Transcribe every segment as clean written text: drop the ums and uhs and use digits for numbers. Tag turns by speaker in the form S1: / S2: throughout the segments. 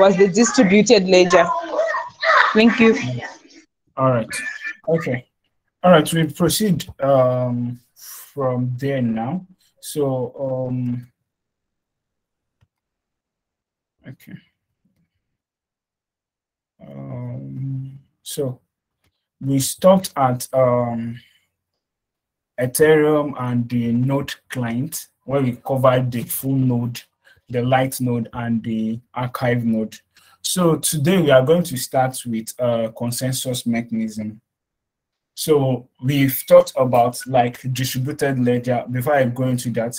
S1: was the distributed ledger. Thank you.
S2: All right. Okay. All right. We proceed from there now. So okay. So we stopped at Ethereum and the node client, where we covered the full node, the light node, and the archive node. So today we are going to start with consensus mechanism. So we've talked about like distributed ledger. Before I go into that,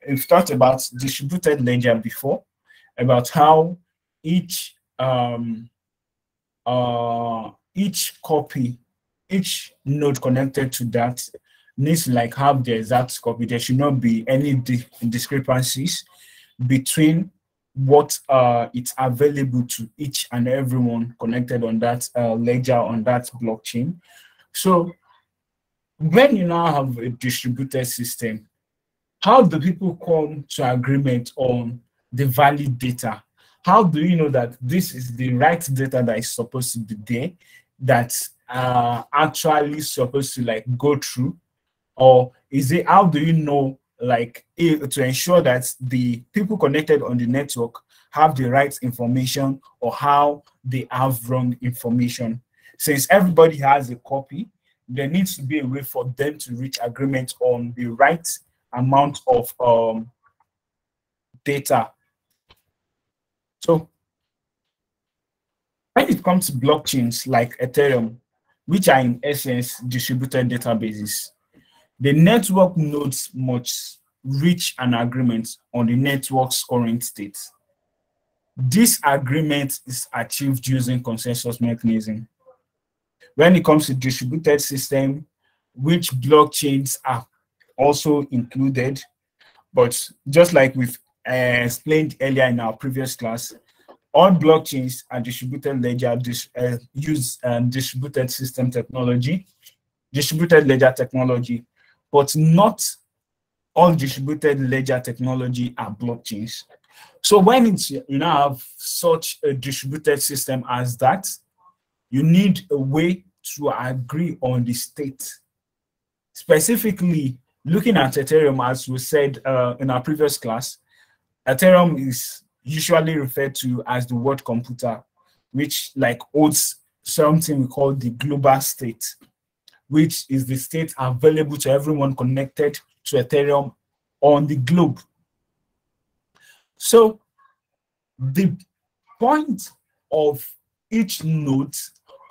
S2: we've talked about distributed ledger before, about how each copy, each node connected to that needs to like have the exact copy. There should not be any discrepancies between what it's available to each and everyone connected on that ledger, on that blockchain. So when you now have a distributed system, how do people come to agreement on the valid data? How do you know that this is the right data that is supposed to be there, that's actually supposed to like go through? Or is it, how do you know, like, to ensure that the people connected on the network have the right information, or how they have wrong information? Since everybody has a copy, there needs to be a way for them to reach agreement on the right amount of data. So when it comes to blockchains like Ethereum, which are in essence distributed databases, the network nodes must reach an agreement on the network's current state. This agreement is achieved using consensus mechanism. When it comes to distributed system, which blockchains are also included, but just like we've explained earlier in our previous class, all blockchains are distributed ledger use distributed system technology, distributed ledger technology, but not all distributed ledger technology are blockchains. So when it's, you now have such a distributed system as that, you need a way to agree on the state. Specifically, looking at Ethereum, as we said in our previous class, Ethereum is usually referred to as the world computer, which like holds something we call the global state, which is the state available to everyone connected to Ethereum on the globe. So the point of each node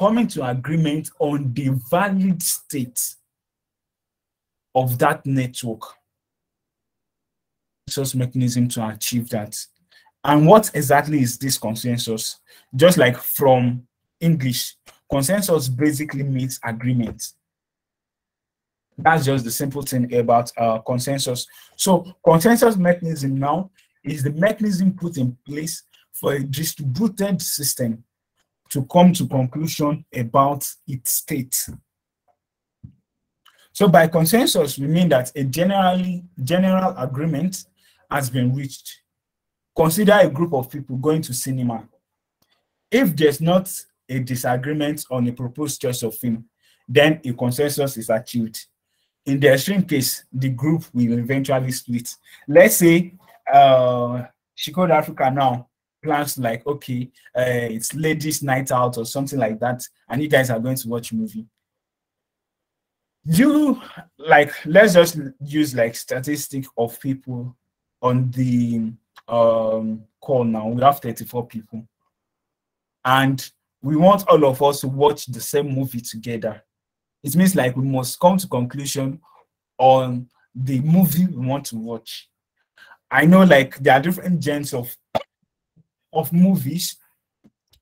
S2: coming to agreement on the valid state of that network, consensus mechanism to achieve that. And what exactly is this consensus? Just like from English, consensus basically means agreement. That's just the simple thing about consensus. So consensus mechanism now is the mechanism put in place for a distributed system to come to conclusion about its state. So by consensus, we mean that a general agreement has been reached. Consider a group of people going to cinema. If there's not a disagreement on a proposed choice of film, then a consensus is achieved. In the extreme case, the group will eventually split. Let's say ShecodeAfrica now plans like, okay, it's ladies' night out or something like that, and you guys are going to watch a movie. You like, let's just use like statistic of people on the call now. We have 34 people, and we want all of us to watch the same movie together. It means like we must come to conclusion on the movie we want to watch. I know like there are different genres of movies.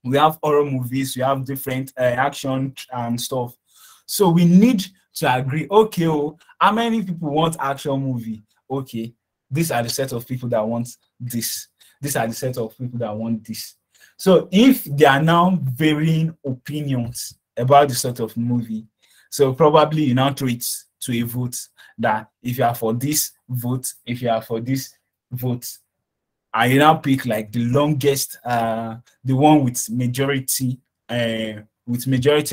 S2: We have horror movies, we have different action and stuff. So we need to agree, okay, oh, how many people want action movie? Okay, these are the set of people that want this. These are the set of people that want this. So if there are now varying opinions about the sort of movie, so probably you now throw it to a vote, that if you are for this, vote. If you are for this, vote. I now pick like the longest, the one with majority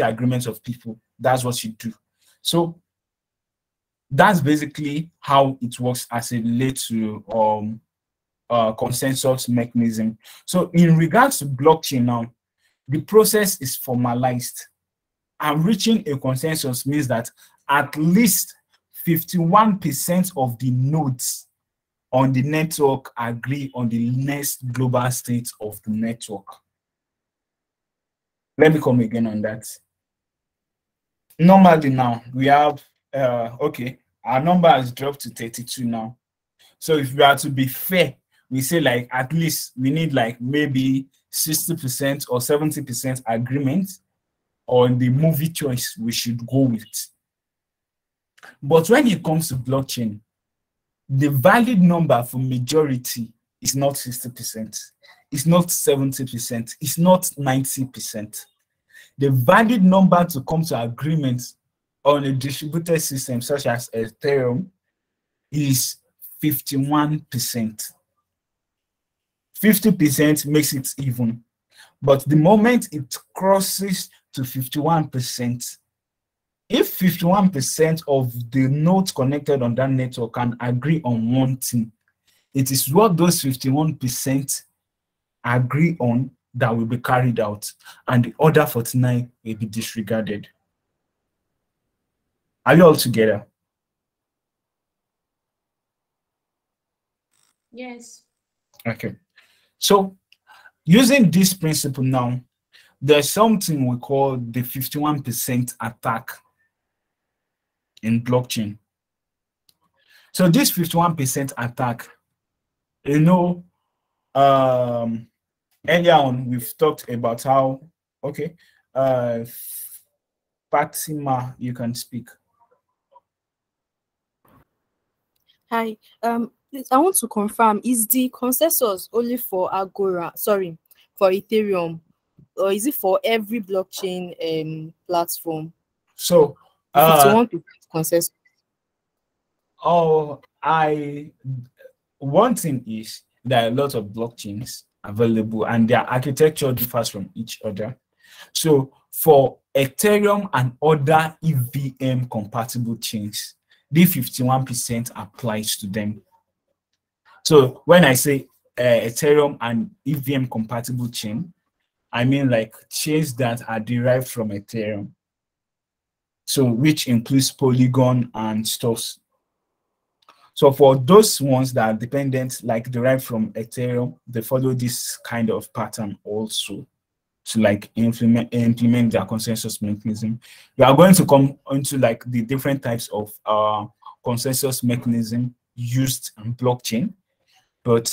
S2: agreements of people. That's what you do. So that's basically how it works as it relates to consensus mechanism. So in regards to blockchain now, the process is formalized, and reaching a consensus means that at least 51% of the nodes on the network agree on the next global state of the network. Let me come again on that. Normally now we have okay, our number has dropped to 32 now. So if we are to be fair, we say like at least we need like maybe 60% or 70% agreement on the movie choice we should go with. But when it comes to blockchain, the valid number for majority is not 60%, it's not 70%, it's not 90%. The valid number to come to agreement on a distributed system such as Ethereum is 51%. 50% makes it even. But the moment it crosses to 51%, if 51% of the nodes connected on that network can agree on one thing, it is what those 51% agree on that will be carried out, and the other 49 will be disregarded. Are you all together?
S3: Yes.
S2: Okay. So using this principle now, there's something we call the 51% attack in blockchain. So this 51% attack, you know, earlier on we've talked about how, okay, Fatima, you can speak.
S4: Hi, I want to confirm, is the consensus only for Agora, sorry, for Ethereum, or is it for every blockchain platform?
S2: So
S4: 51% consensus.
S2: One thing is there are a lot of blockchains available and their architecture differs from each other. So for Ethereum and other EVM compatible chains, the 51% applies to them. So when I say Ethereum and EVM compatible chain, I mean like chains that are derived from Ethereum. So which includes Polygon and stuff. So for those ones that are dependent, like derived from Ethereum, they follow this kind of pattern also to like implement their consensus mechanism. We are going to come into like the different types of consensus mechanism used in blockchain. But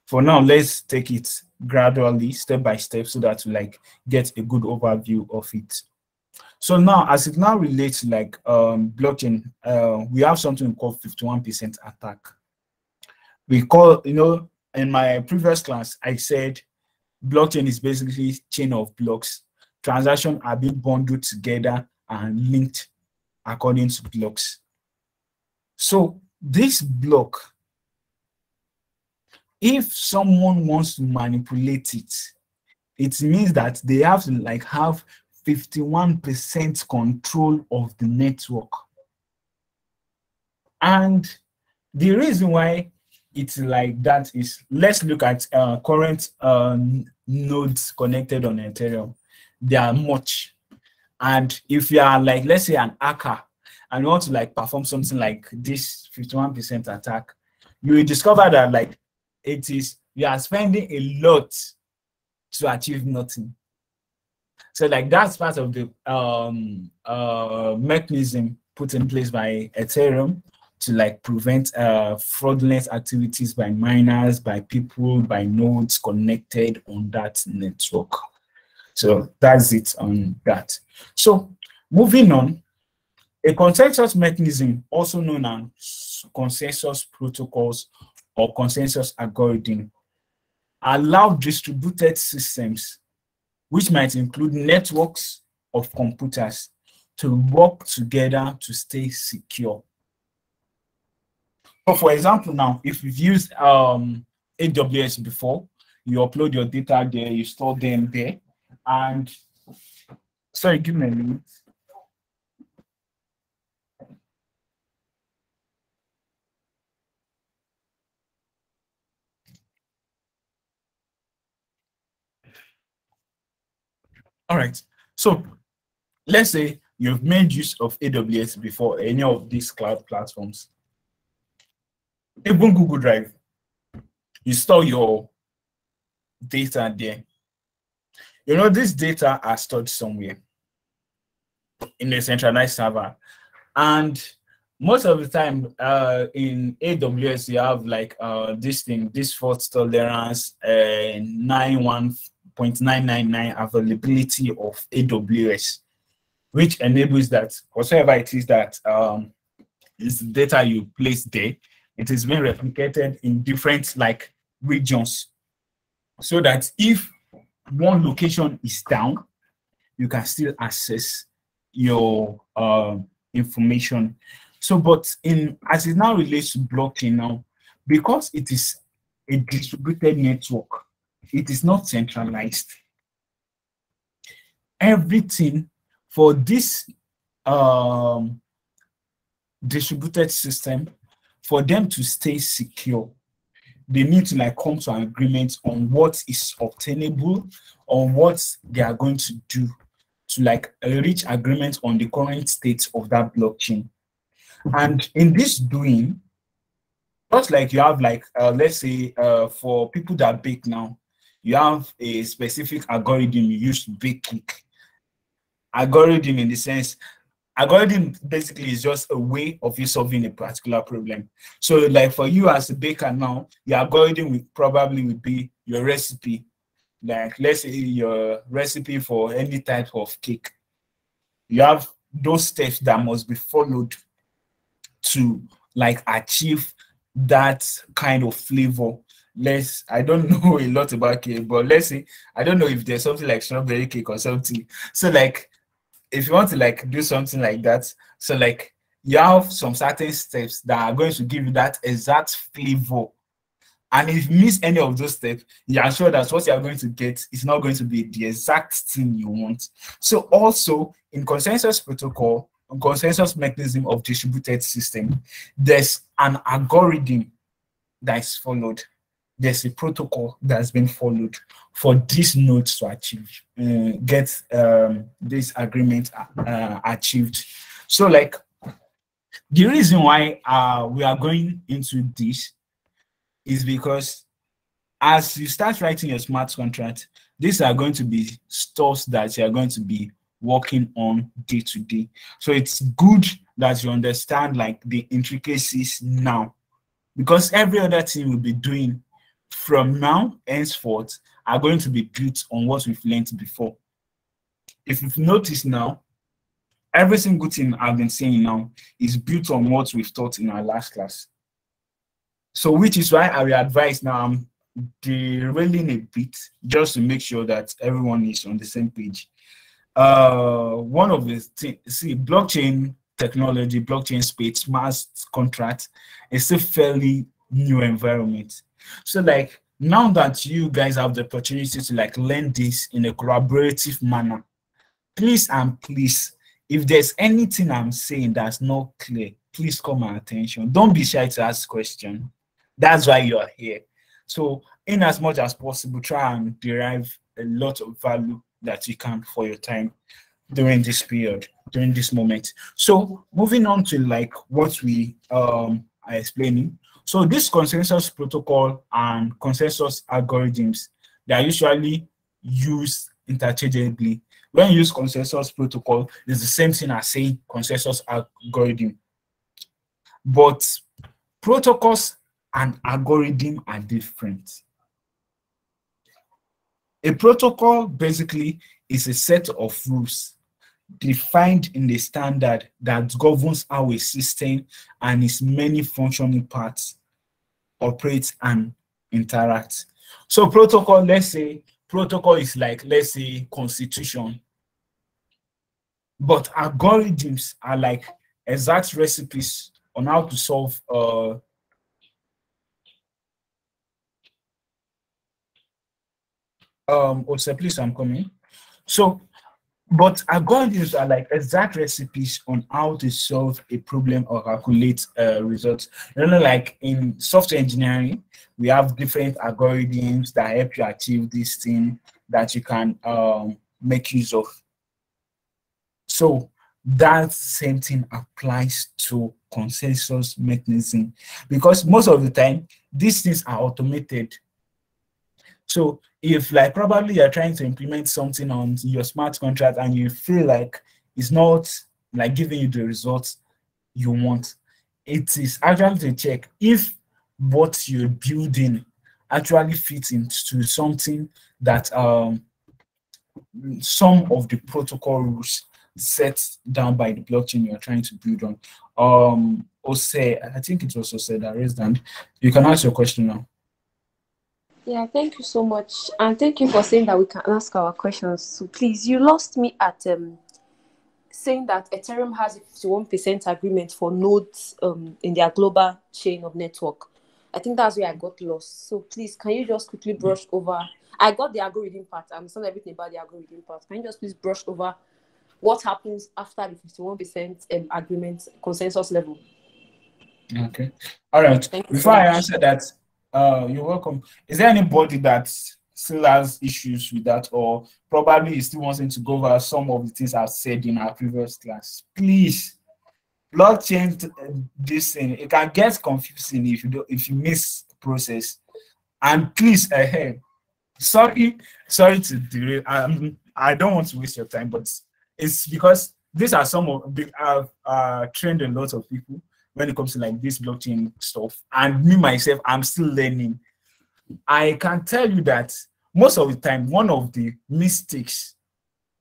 S2: for now, let's take it gradually, step by step, so that we like get a good overview of it. So now, as it now relates to like blockchain, we have something called 51% attack. We call, you know, in my previous class, I said blockchain is basically chain of blocks. Transactions are being bundled together and linked according to blocks. So this block, if someone wants to manipulate it, it means that they have to like have 51% control of the network. And the reason why it's like that is, let's look at current nodes connected on Ethereum. They are much. And if you are like, let's say an hacker, and you want to like perform something like this 51% attack, you will discover that like it is, you are spending a lot to achieve nothing. So like that's part of the mechanism put in place by Ethereum to like prevent fraudulent activities by miners, by people, by nodes connected on that network. So that's it on that. So moving on, a consensus mechanism, also known as consensus protocols or consensus algorithm, allow distributed systems, which might include networks of computers, to work together to stay secure. So for example, now, if we've used AWS before. You upload your data there, you store them there. And sorry, give me a minute. All right. So let's say you've made use of AWS before, any of these cloud platforms. Even Google Drive, you store your data there. You know, this data are stored somewhere in a centralized server. And most of the time in AWS, you have like this fault tolerance, 91.999 availability of AWS, which enables that whatever it is that is the data you place there, it is being replicated in different like regions, so that if one location is down, you can still access your information. So, but as it now relates to blockchain now, because it is a distributed network, it is not centralized. Everything for this distributed system, for them to stay secure, they need to like come to an agreement on what is obtainable, on what they are going to do to like reach agreement on the current state of that blockchain. And in this doing, just like you have like, let's say for people that bake now, you have a specific algorithm you use to bake cake. Algorithm in the sense, algorithm basically is just a way of you solving a particular problem. So like for you as a baker now, your algorithm will probably be your recipe. Like let's say your recipe for any type of cake. You have those steps that must be followed to like achieve that kind of flavor. I don't know a lot about cake, but let's say, I don't know if there's something like strawberry cake or something. So like, if you want to like do something like that, so like you have some certain steps that are going to give you that exact flavor. And if you miss any of those steps, you are sure that what you are going to get is not going to be the exact thing you want. So also in consensus protocol, consensus mechanism of distributed system, there's an algorithm that is followed. There's a protocol that's been followed for these nodes to achieve, get this agreement achieved. So like the reason why we are going into this is because as you start writing your smart contract, these are going to be stores that you are going to be working on day to day. So it's good that you understand like the intricacies now, because every other thing we'll be doing from now henceforth are going to be built on what we've learned before. If you've noticed now, every single thing I've been saying now is built on what we've taught in our last class. So which is why I will advise now I'm derailing a bit just to make sure that everyone is on the same page. One of the things, see, blockchain technology, blockchain space, smart contract is a fairly new environment. So like now that you guys have the opportunity to like learn this in a collaborative manner, please and please, if there's anything I'm saying that's not clear, please call my attention. Don't be shy to ask questions. That's why you are here. So in as much as possible, try and derive a lot of value that you can for your time during this period, during this moment. So moving on to like what we are explaining. So this consensus protocol and consensus algorithms, they are usually used interchangeably. When you use consensus protocol, it's the same thing as saying consensus algorithm. But protocols and algorithm are different. A protocol basically is a set of rules defined in the standard that governs how a system and its many functioning parts operate and interact. So protocol, let's say protocol is like, let's say, constitution. But algorithms are like exact recipes on how to solve Also, please, I'm coming. So, but algorithms are like exact recipes on how to solve a problem or calculate results. You know, like in software engineering, we have different algorithms that help you achieve this thing that you can make use of. So that same thing applies to consensus mechanism, because most of the time these things are automated. So if like probably you're trying to implement something on your smart contract and you feel like it's not like giving you the results you want, it is actually to check if what you're building actually fits into something that some of the protocol rules set down by the blockchain you're trying to build on. Ose, I think it was Ose that raised hand. You can ask your question now.
S3: Yeah, thank you so much. And thank you for saying that we can ask our questions. So please, you lost me at saying that Ethereum has a 51% agreement for nodes in their global chain of network. I think that's where I got lost. So please, can you just quickly brush over? I got the algorithm part. I understand everything about the algorithm part. Can you just please brush over what happens after the 51% agreement consensus level?
S2: Okay. All right.
S3: Thank you
S2: Before
S3: so
S2: I
S3: much.
S2: answer that, you're welcome. Is there anybody that still has issues with that, or probably still wants to go over some of the things I've said in our previous class? Please, blockchain, this thing, it can get confusing if you miss the process. And please, sorry to derail. I don't want to waste your time, but it's because these are some of the I've trained a lot of people when it comes to like this blockchain stuff, and me myself, I'm still learning. I can tell you that most of the time, one of the mistakes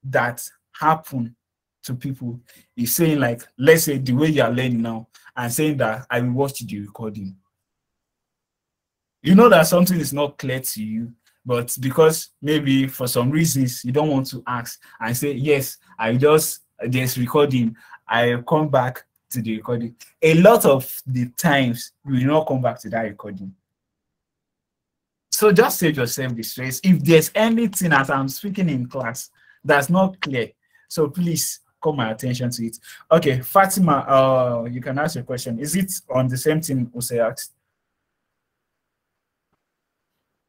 S2: that happen to people is saying like, let's say the way you are learning now, and saying that I will watch the recording. You know that something is not clear to you, but because maybe for some reasons you don't want to ask and say, yes, there's recording, I'll come back to the recording. A lot of the times you will not come back to that recording. So just save yourself the stress. If there's anything as I'm speaking in class that's not clear, so please call my attention to it. Okay, Fatima, you can ask your question. Is it on the same thing Ose asked?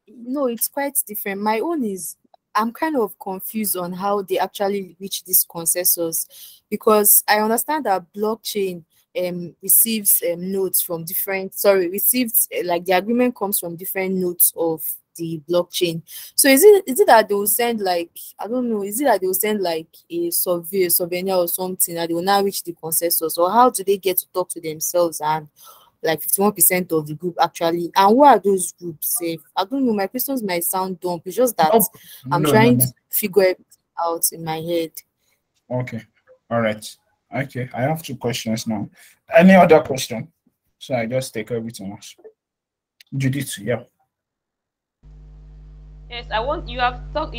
S4: No, it's quite different. My own is, I'm kind of confused on how they actually reach this consensus, because I understand that blockchain receives nodes from receives like the agreement comes from different nodes of the blockchain. So is it that they will send like, I don't know, is it that they will send like a souvenir or something that they will now reach the consensus, or how do they get to talk to themselves and like 51% of the group actually? And who are those groups? I don't know, my questions might sound dumb. It's just that I'm trying to figure it out in my head.
S2: Okay. All right. Okay. I have 2 questions now. Any other question? So I just take everything else. Judith, yeah.
S5: Yes, you have talked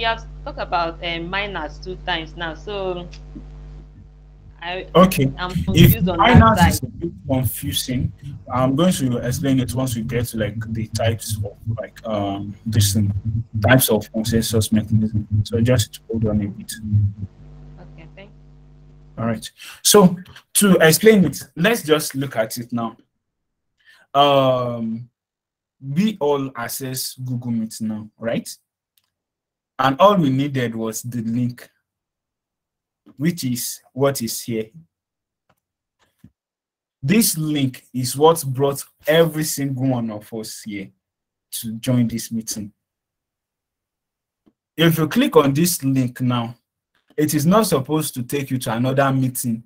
S5: about miners 2 times now. So I'm confused on that side.
S2: Is a bit confusing. I'm going to explain it once we get to like the types of like types of consensus mechanism. So just hold on a bit.
S5: Okay, thank you.
S2: All right. So to explain it, let's just look at it now. We all access Google Meet now, right? And all we needed was the link, which is what is here. This link is what brought every single one of us here to join this meeting. If you click on this link now, it is not supposed to take you to another meeting.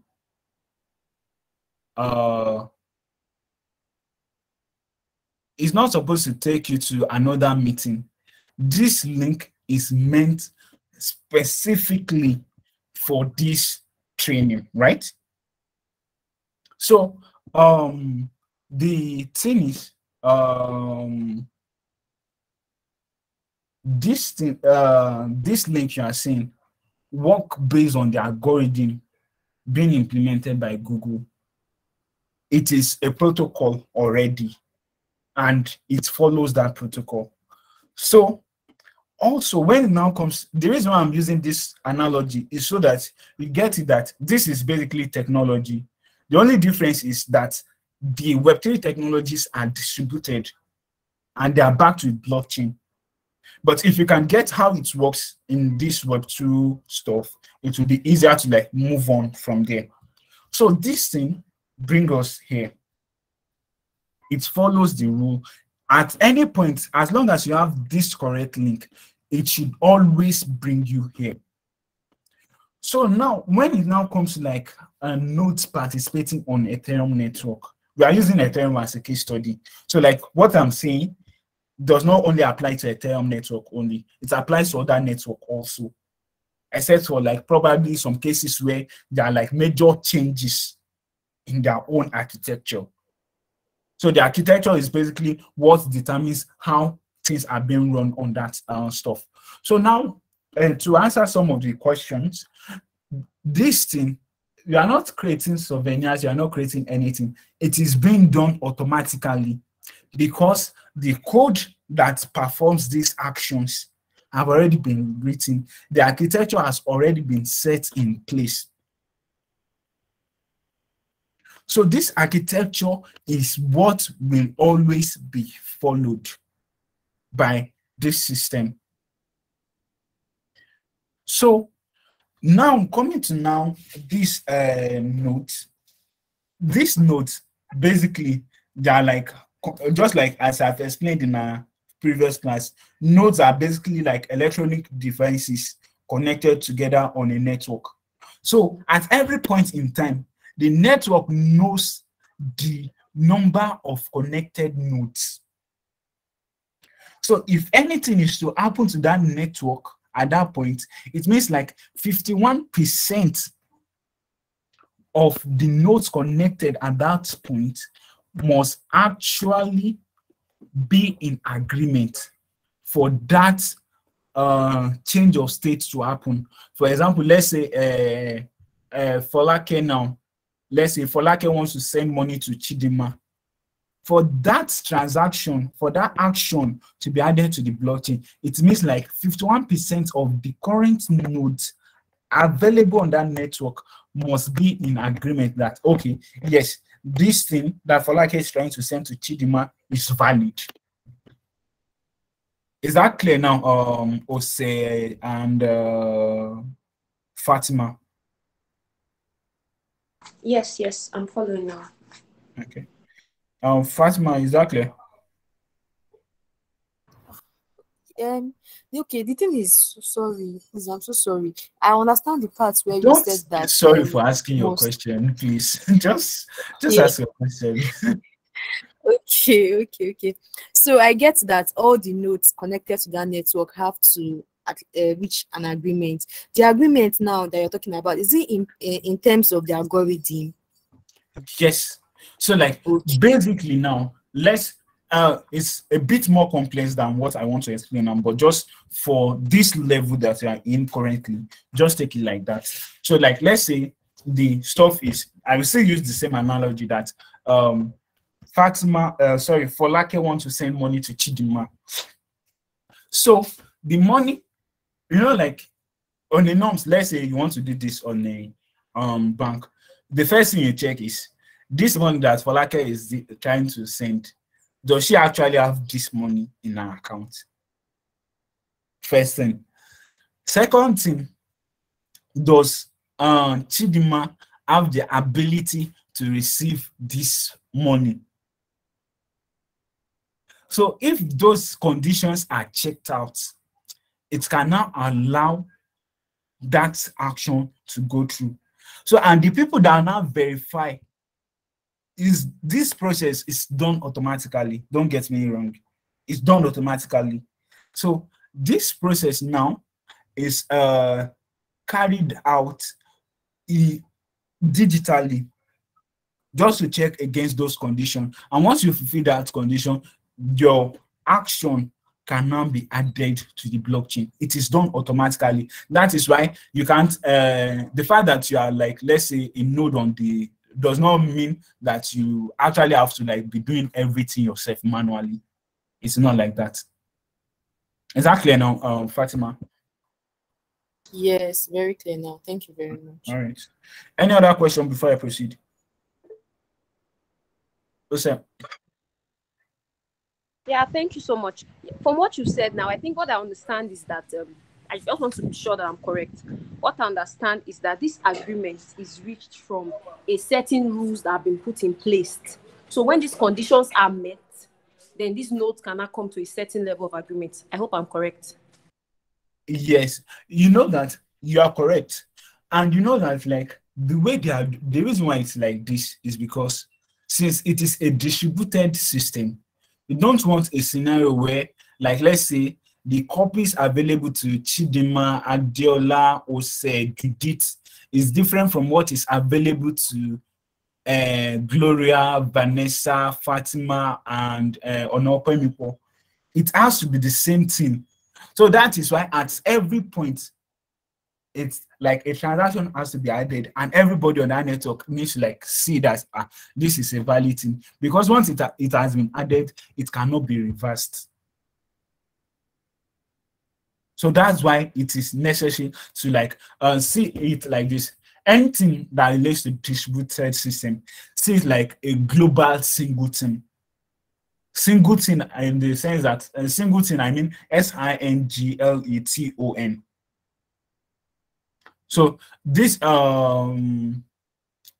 S2: It's not supposed to take you to another meeting. This link is meant specifically for this training, right? So the thing is, this link you are seeing work based on the algorithm being implemented by Google. It is a protocol already, and it follows that protocol. So also, when it now comes, the reason why I'm using this analogy is so that you get it that this is basically technology. The only difference is that the Web3 technologies are distributed and they are backed with blockchain. But if you can get how it works in this Web2 stuff, it will be easier to like move on from there. So this thing brings us here. It follows the rule. At any point, as long as you have this correct link, it should always bring you here. So now, when it now comes to like nodes participating on Ethereum network, we are using Ethereum as a case study. So like what I'm saying does not only apply to Ethereum network only, it applies to other network also, except for like probably some cases where there are like major changes in their own architecture. So the architecture is basically what determines how things are being run on that stuff. So now, to answer some of the questions, this thing, you are not creating souvenirs, you are not creating anything. It is being done automatically because the code that performs these actions have already been written. The architecture has already been set in place. So this architecture is what will always be followed by this system. So now coming to now this note. These nodes basically they are like just like as I've explained in our previous class, nodes are basically like electronic devices connected together on a network. So at every point in time, the network knows the number of connected nodes. So if anything is to happen to that network at that point, it means like 51% of the nodes connected at that point must actually be in agreement for that change of state to happen. For example, let's say Folake now, let's say Folake wants to send money to Chidima. For that transaction, for that action to be added to the blockchain, it means like 51% of the current nodes available on that network must be in agreement that, okay, yes, this thing that Folake is trying to send to Chidima is valid. Is that clear now, Ose and Fatima?
S3: Yes, I'm following now.
S2: Okay. Fatima, is that clear?
S4: Okay, the thing is, sorry, please, I'm so sorry. I understand the parts where
S2: Don't,
S4: you said that.
S2: Sorry for asking your question, please. just ask your question.
S4: Okay. So I get that all the nodes connected to that network have to reach an agreement. The agreement now that you're talking about, is it in terms of the algorithm?
S2: Yes. So like basically now, let's it's a bit more complex than what I want to explain now, but just for this level that we are in currently, just take it like that. So like let's say the stuff is, I will still use the same analogy that Folake wants to send money to Chidima. So the money, you know, like on the norms, let's say you want to do this on a bank, the first thing you check is this money that Folake is trying to send, does she actually have this money in her account? First thing. Second thing, does Chidima have the ability to receive this money? So if those conditions are checked out, it can now allow that action to go through. So, and the people that now verify is this process is done automatically. Don't get me wrong. It's done automatically. So this process now is carried out digitally just to check against those conditions. And once you fulfill that condition, your action can now be added to the blockchain. It is done automatically. That is why you can't, the fact that you are like, let's say a node on the, does not mean that you actually have to like be doing everything yourself manually. It's not like that. Is that clear now, Fatima?
S4: Yes, very clear now. Thank you very much.
S2: All right. Any other question before I proceed? Listen.
S3: Yeah, thank you so much. From what you said now, I think what I understand is that I just want to be sure that I'm correct. What I understand is that this agreement is reached from a certain rules that have been put in place. So when these conditions are met, then this note cannot come to a certain level of agreement. I hope I'm correct.
S2: Yes, you know that you are correct. And you know that like the way the reason why it's like this is because since it is a distributed system, you don't want a scenario where, like, let's say the copies available to Chidima, Adiola, Ose, Judith is different from what is available to Gloria, Vanessa, Fatima, and Onopemipo. It has to be the same thing. So that is why at every point, it's like a transaction has to be added, and everybody on that network needs to like see that this is a valid thing, because once it has been added, it cannot be reversed. So that's why it is necessary to like see it like this. Anything that relates to distributed system, see it like a global singleton. Singleton in the sense that singleton, I mean SINGLETON. So this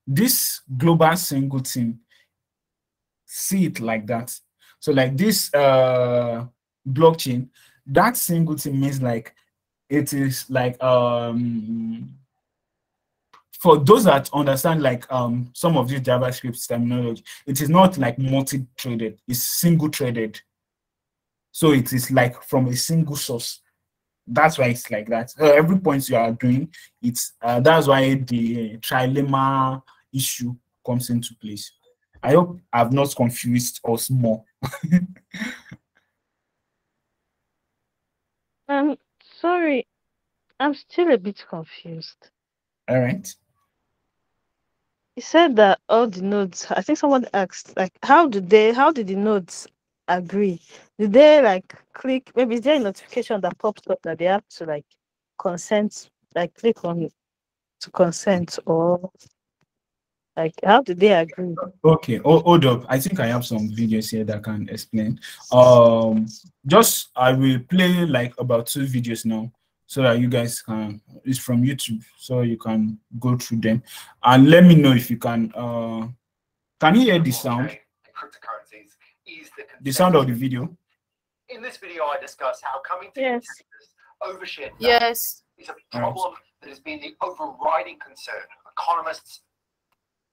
S2: this global singleton, see it like that. So like this blockchain, that singleton means like it is like for those that understand like some of these JavaScript terminology, it is not like multi-threaded, it's single-threaded. So it is like from a single source. That's why it's like that. Every point you are doing, it's that's why the trilemma issue comes into place. I hope I've not confused us more.
S5: Sorry, I'm still a bit confused.
S2: All right.
S5: You said that all the nodes, I think someone asked, like, how did the nodes agree? Did they like click? Maybe is there a notification that pops up that they have to like consent, like click on it to consent, or like how did they agree?
S2: Okay, hold up. I think I have some videos here that can explain. Just I will play like about 2 videos now, so that you guys can. It's from YouTube, so you can go through them and let me know if you can. Can you hear the sound?
S6: Cryptocurrencies is
S2: the sound of the video.
S6: In this video, I discuss how coming to consensus over shared
S4: Yes.
S6: is a problem that has been the overriding concern of economists.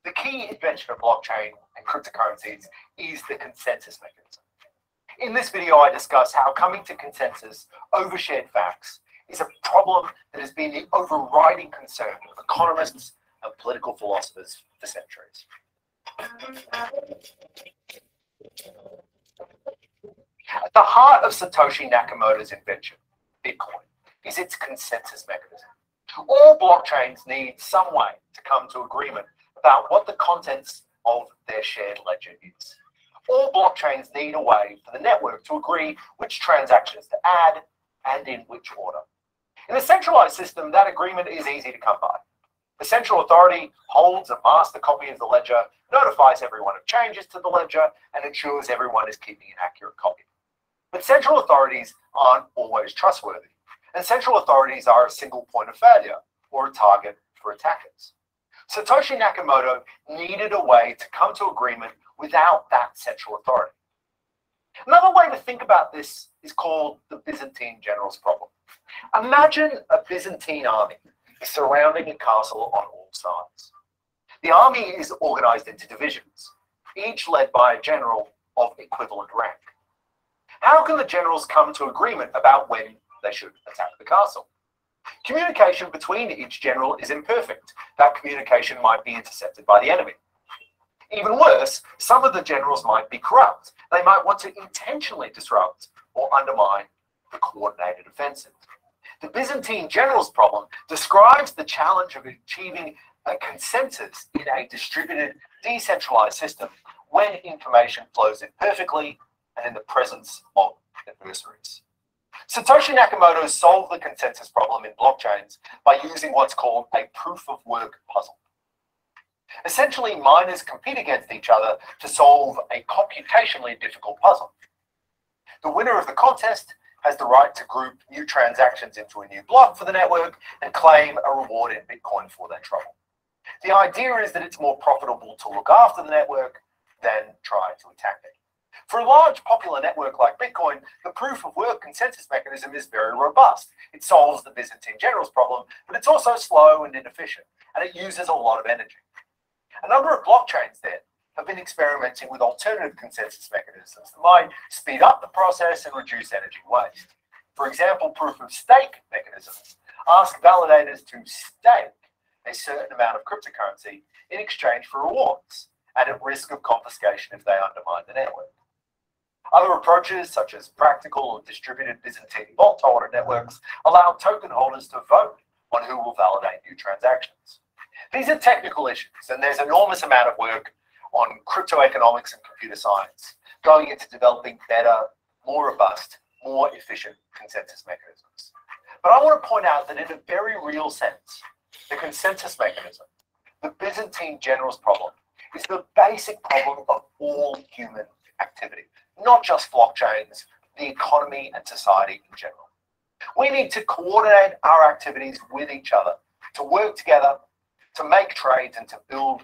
S6: The key invention of blockchain and cryptocurrencies is the consensus mechanism. In this video, I discuss how coming to consensus over shared facts is a problem that has been the overriding concern of economists and political philosophers for centuries. At the heart of Satoshi Nakamoto's invention, Bitcoin, is its consensus mechanism. All blockchains need some way to come to agreement about what the contents of their shared ledger is. All blockchains need a way for the network to agree which transactions to add and in which order. In a centralized system, that agreement is easy to come by. The central authority holds a master copy of the ledger, notifies everyone of changes to the ledger, and ensures everyone is keeping an accurate copy. But central authorities aren't always trustworthy, and central authorities are a single point of failure or a target for attackers. Satoshi Nakamoto needed a way to come to agreement without that central authority. Another way to think about this is called the Byzantine general's problem. Imagine a Byzantine army surrounding a castle on all sides. The army is organized into divisions, each led by a general of equivalent rank. How can the generals come to agreement about when they should attack the castle? Communication between each general is imperfect. That communication might be intercepted by the enemy. Even worse, some of the generals might be corrupt. They might want to intentionally disrupt or undermine the coordinated offensive. The Byzantine general's problem describes the challenge of achieving a consensus in a distributed, decentralized system when information flows imperfectly and in the presence of adversaries. Satoshi Nakamoto solved the consensus problem in blockchains by using what's called a proof-of-work puzzle. Essentially, miners compete against each other to solve a computationally difficult puzzle. The winner of the contest has the right to group new transactions into a new block for the network and claim a reward in Bitcoin for their trouble. The idea is that it's more profitable to look after the network than try to attack it. For a large popular network like Bitcoin, the proof-of-work consensus mechanism is very robust. It solves the Byzantine generals problem, but it's also slow and inefficient, and it uses a lot of energy. A number of blockchains then have been experimenting with alternative consensus mechanisms that might speed up the process and reduce energy waste. For example, proof-of-stake mechanisms ask validators to stake a certain amount of cryptocurrency in exchange for rewards, and at risk of confiscation if they undermine the network. Other approaches, such as practical or distributed Byzantine vault holder networks, allow token holders to vote on who will validate new transactions. These are technical issues, and there's an enormous amount of work on crypto economics and computer science going into developing better, more robust, more efficient consensus mechanisms. But I want to point out that in a very real sense, the consensus mechanism, the Byzantine generals problem, is the basic problem of all human activity, not just blockchains, the economy and society in general. We need to coordinate our activities with each other, to work together, to make trades and to build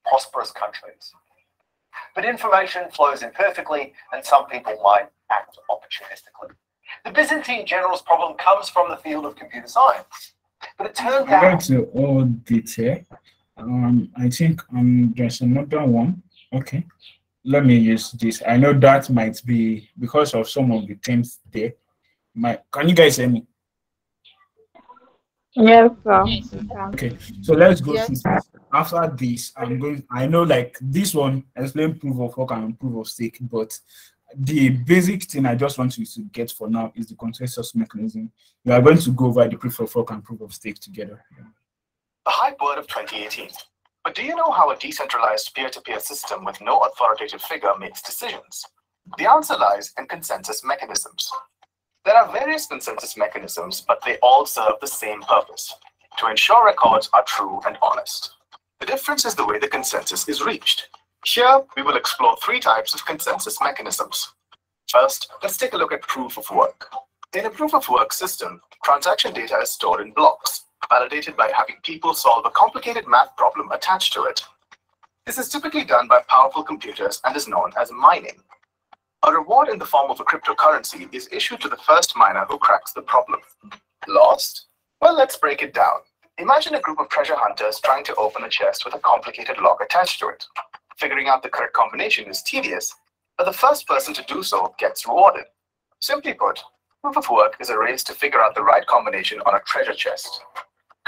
S6: prosperous countries. But information flows imperfectly and some people might act opportunistically. The Byzantine generals problem comes from the field of computer science, but it turns out...
S2: Going to all detail, I think there's another one. Okay, let me use this. I know that might be because of some of the things there. Can you guys hear me?
S1: Yes, sir.
S2: Okay, so let's go
S4: Yes.
S2: through this. After this, I know like this one explain proof of work and proof of stake, but the basic thing I just want you to get for now is the consensus mechanism. We are going to go over the proof of work and proof of stake together.
S7: The hype word of 2018. But do you know how a decentralized peer-to-peer system with no authoritative figure makes decisions? The answer lies in consensus mechanisms. There are various consensus mechanisms, but they all serve the same purpose: to ensure records are true and honest. The difference is the way the consensus is reached. Here, we will explore three types of consensus mechanisms. First, let's take a look at proof of work. In a proof of work system, transaction data is stored in blocks, validated by having people solve a complicated math problem attached to it. This is typically done by powerful computers and is known as mining. A reward in the form of a cryptocurrency is issued to the first miner who cracks the problem. Lost? Well, let's break it down. Imagine a group of treasure hunters trying to open a chest with a complicated lock attached to it. Figuring out the correct combination is tedious, but the first person to do so gets rewarded. Simply put, proof of work is a race to figure out the right combination on a treasure chest.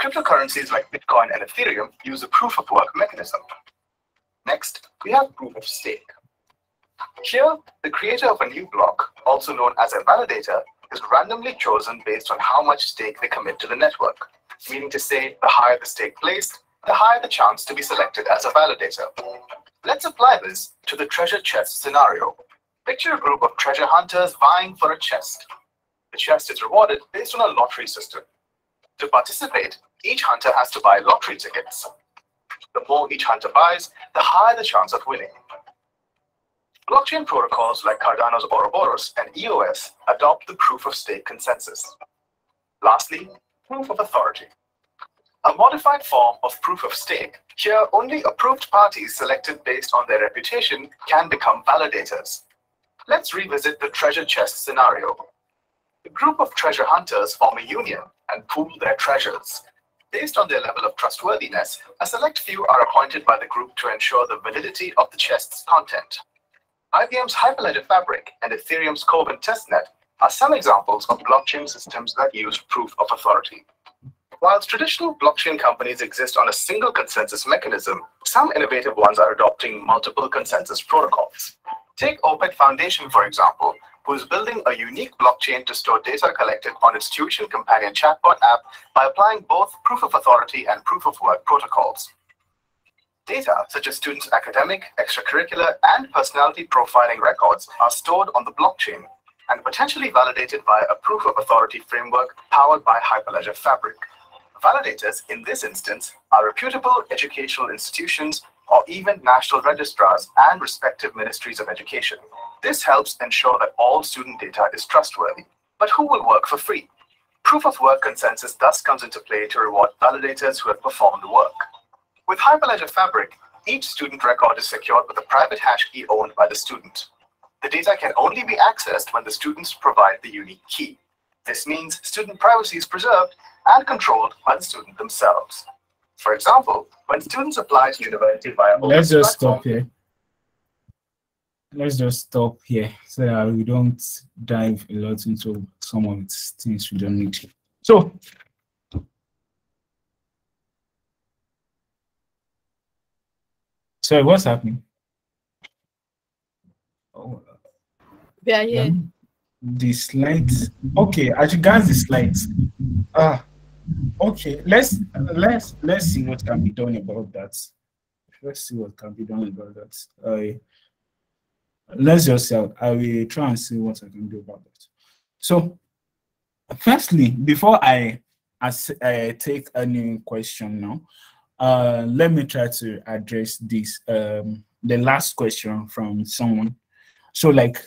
S7: Cryptocurrencies like Bitcoin and Ethereum use a proof of work mechanism. Next, we have proof of stake. Here, the creator of a new block, also known as a validator, is randomly chosen based on how much stake they commit to the network, meaning to say the higher the stake placed, the higher the chance to be selected as a validator. Let's apply this to the treasure chest scenario. Picture a group of treasure hunters vying for a chest. The chest is rewarded based on a lottery system. To participate, each hunter has to buy lottery tickets. The more each hunter buys, the higher the chance of winning. Blockchain protocols like Cardano's Ouroboros and EOS adopt the proof of stake consensus. Lastly, proof of authority. A modified form of proof of stake. Here, only approved parties selected based on their reputation can become validators. Let's revisit the treasure chest scenario. A group of treasure hunters form a union and pool their treasures. Based on their level of trustworthiness, a select few are appointed by the group to ensure the validity of the chest's content. IBM's Hyperledger Fabric and Ethereum's Coven testnet are some examples of blockchain systems that use proof of authority. Whilst traditional blockchain companies exist on a single consensus mechanism, some innovative ones are adopting multiple consensus protocols. Take OPEC Foundation, for example, who is building a unique blockchain to store data collected on its tuition companion chatbot app by applying both proof of authority and proof of work protocols. Data, such as students' academic, extracurricular, and personality profiling records, are stored on the blockchain. and potentially validated by a proof of authority framework powered by Hyperledger Fabric. Validators in this instance are reputable educational institutions or even national registrars and respective ministries of education. This helps ensure that all student data is trustworthy. But who will work for free? Proof of work consensus thus comes into play to reward validators who have performed the work. With Hyperledger Fabric, each student record is secured with a private hash key owned by the student. The data can only be accessed when the students provide the unique key. This means student privacy is preserved and controlled by the student themselves. For example, when students apply to university via
S2: let's just stop here. Let's just stop here so that we don't dive a lot into some of the things we don't need. So, sorry, what's happening? Oh,
S4: Yeah, yeah.
S2: the slides. Okay, as regards the slides. Okay, let's see what can be done about that. Let's see what can be done about that. Let's just I will try and see what I can do about that. So, firstly, before I take any question now, let me try to address this. The last question from someone. So, like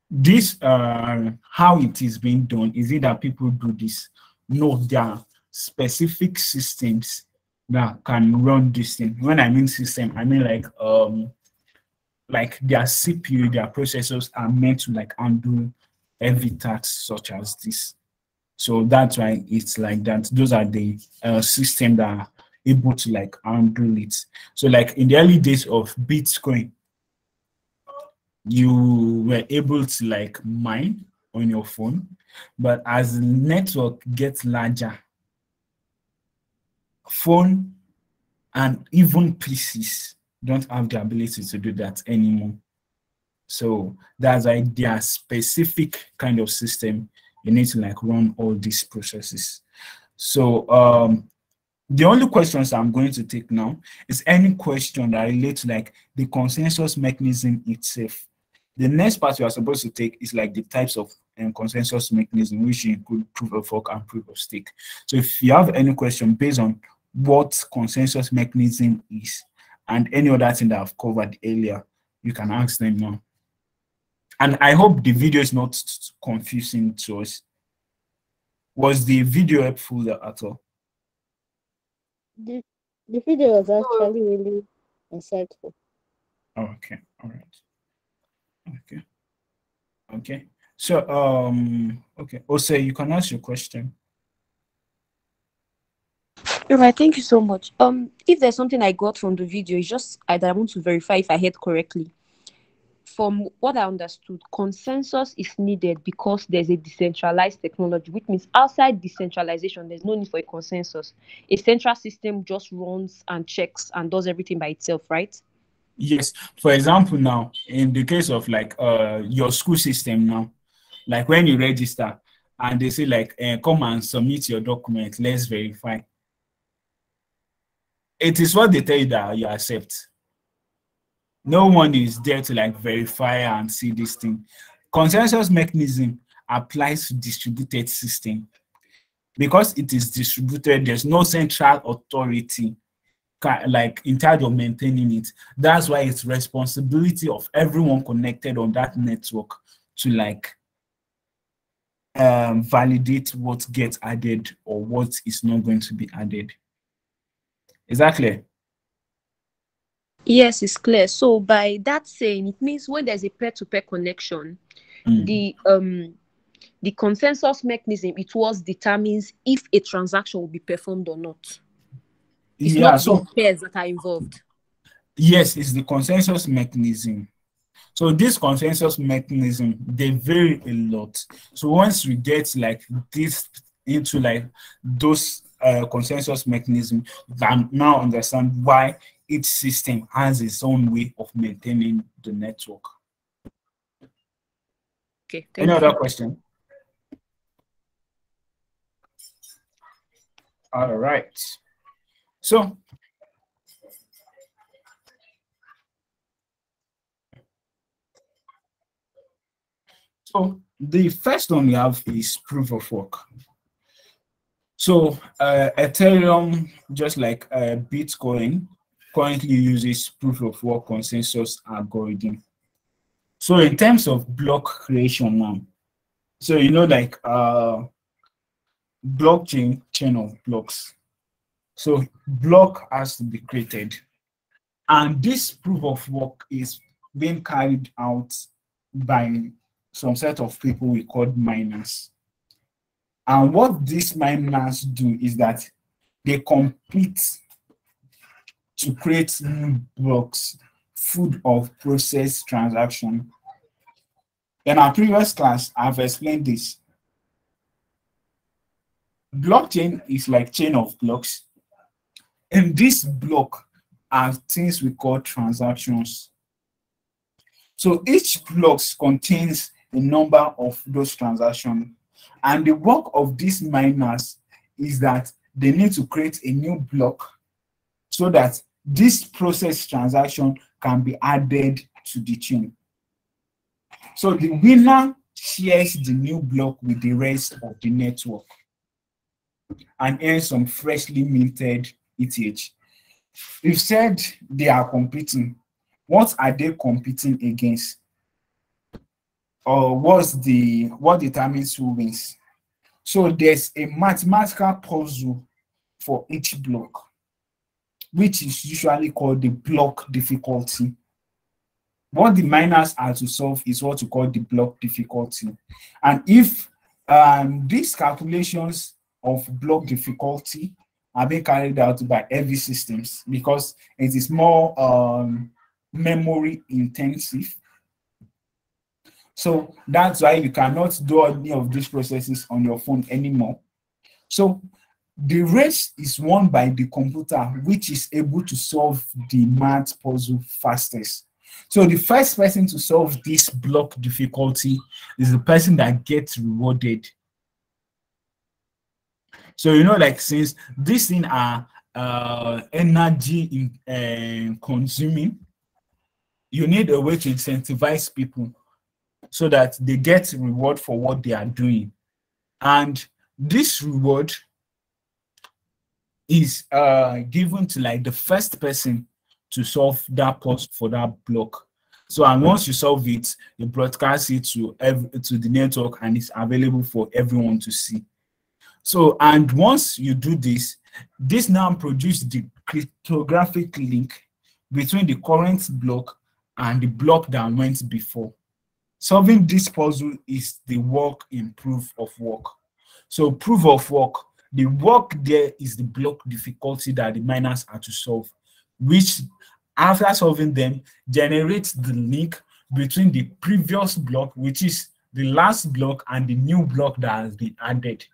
S2: this, how it is being done? Is it that people do this? No, there are specific systems that can run this thing. When I mean system, I mean like their CPU, their processors are meant to like undo every task such as this. So that's why it's like that. Those are the systems that are able to like undo it. So like in the early days of Bitcoin, you were able to like mine on your phone, but as the network gets larger, phone and even PCs don't have the ability to do that anymore. So that's why there are specific kind of system you need to like run all these processes. So the only questions I'm going to take now is any question that relates to like the consensus mechanism itself. The next part you are supposed to take is like the types of consensus mechanism, which include proof of work and proof of stake. So if you have any question based on what consensus mechanism is and any other thing that I've covered earlier, you can ask them now. And I hope the video is not confusing to us. Was the video helpful at all?
S5: The video was actually really insightful.
S2: Okay, all right. Okay. So okay. Ose, you can ask your question.
S3: All right, thank you so much. If there's something I got from the video, it's just that I want to verify if I heard correctly. From what I understood, consensus is needed because there's a decentralized technology, which means outside decentralization, there's no need for a consensus. A central system just runs and checks and does everything by itself, right?
S2: Yes. For example, now, in the case of like your school system now, like when you register and they say like, come and submit your document, let's verify. It is what they tell you that you accept. No one is there to like verify and see this thing. Consensus mechanism applies to distributed system. Because it is distributed, there's no central authority like in charge of maintaining it. That's why it's responsibility of everyone connected on that network to like validate what gets added or what is not going to be added. Is that clear?
S3: Yes, it's clear. So by that saying, it means when there's a peer-to-peer connection, the consensus mechanism, it was determines if a transaction will be performed or not. It's not the pairs that are involved.
S2: Yes, it's the consensus mechanism. So this consensus mechanism, they vary a lot. So once we get like this into like those consensus mechanism, you can now understand why each system has its own way of maintaining the network.
S3: Okay.
S2: Any other question? All right. So the first one we have is proof of work. So Ethereum, just like Bitcoin, currently uses proof of work consensus algorithm. So in terms of block creation now, so you know, like blockchain, chain of blocks. So block has to be created, and this proof of work is being carried out by some set of people we call miners. And what these miners do is that they compete to create new blocks full of process transaction. In our previous class, I've explained this. Blockchain is like chain of blocks. And this block are things we call transactions. So each block contains a number of those transactions. And the work of these miners is that they need to create a new block so that this process transaction can be added to the chain. So the winner shares the new block with the rest of the network and earns some freshly minted ETH. We've said they are competing. What are they competing against? Or what determines who wins? So there's a mathematical puzzle for each block, which is usually called the block difficulty. What the miners are to solve is what we call the block difficulty. And if these calculations of block difficulty are being carried out by heavy systems, because it is more memory intensive. So that's why you cannot do any of these processes on your phone anymore. So the race is won by the computer, which is able to solve the math puzzle fastest. So the first person to solve this block difficulty is the person that gets rewarded. So, you know, like, since these things are energy consuming, you need a way to incentivize people so that they get reward for what they are doing. And this reward is given to like the first person to solve that puzzle for that block. So, and once you solve it, you broadcast it to the network, and it's available for everyone to see. So, and once you do this, this now produces the cryptographic link between the current block and the block that went before. Solving this puzzle is the work in proof of work. So proof of work, the work there is the block difficulty that the miners are to solve, which after solving them generates the link between the previous block, which is the last block, and the new block that has been added.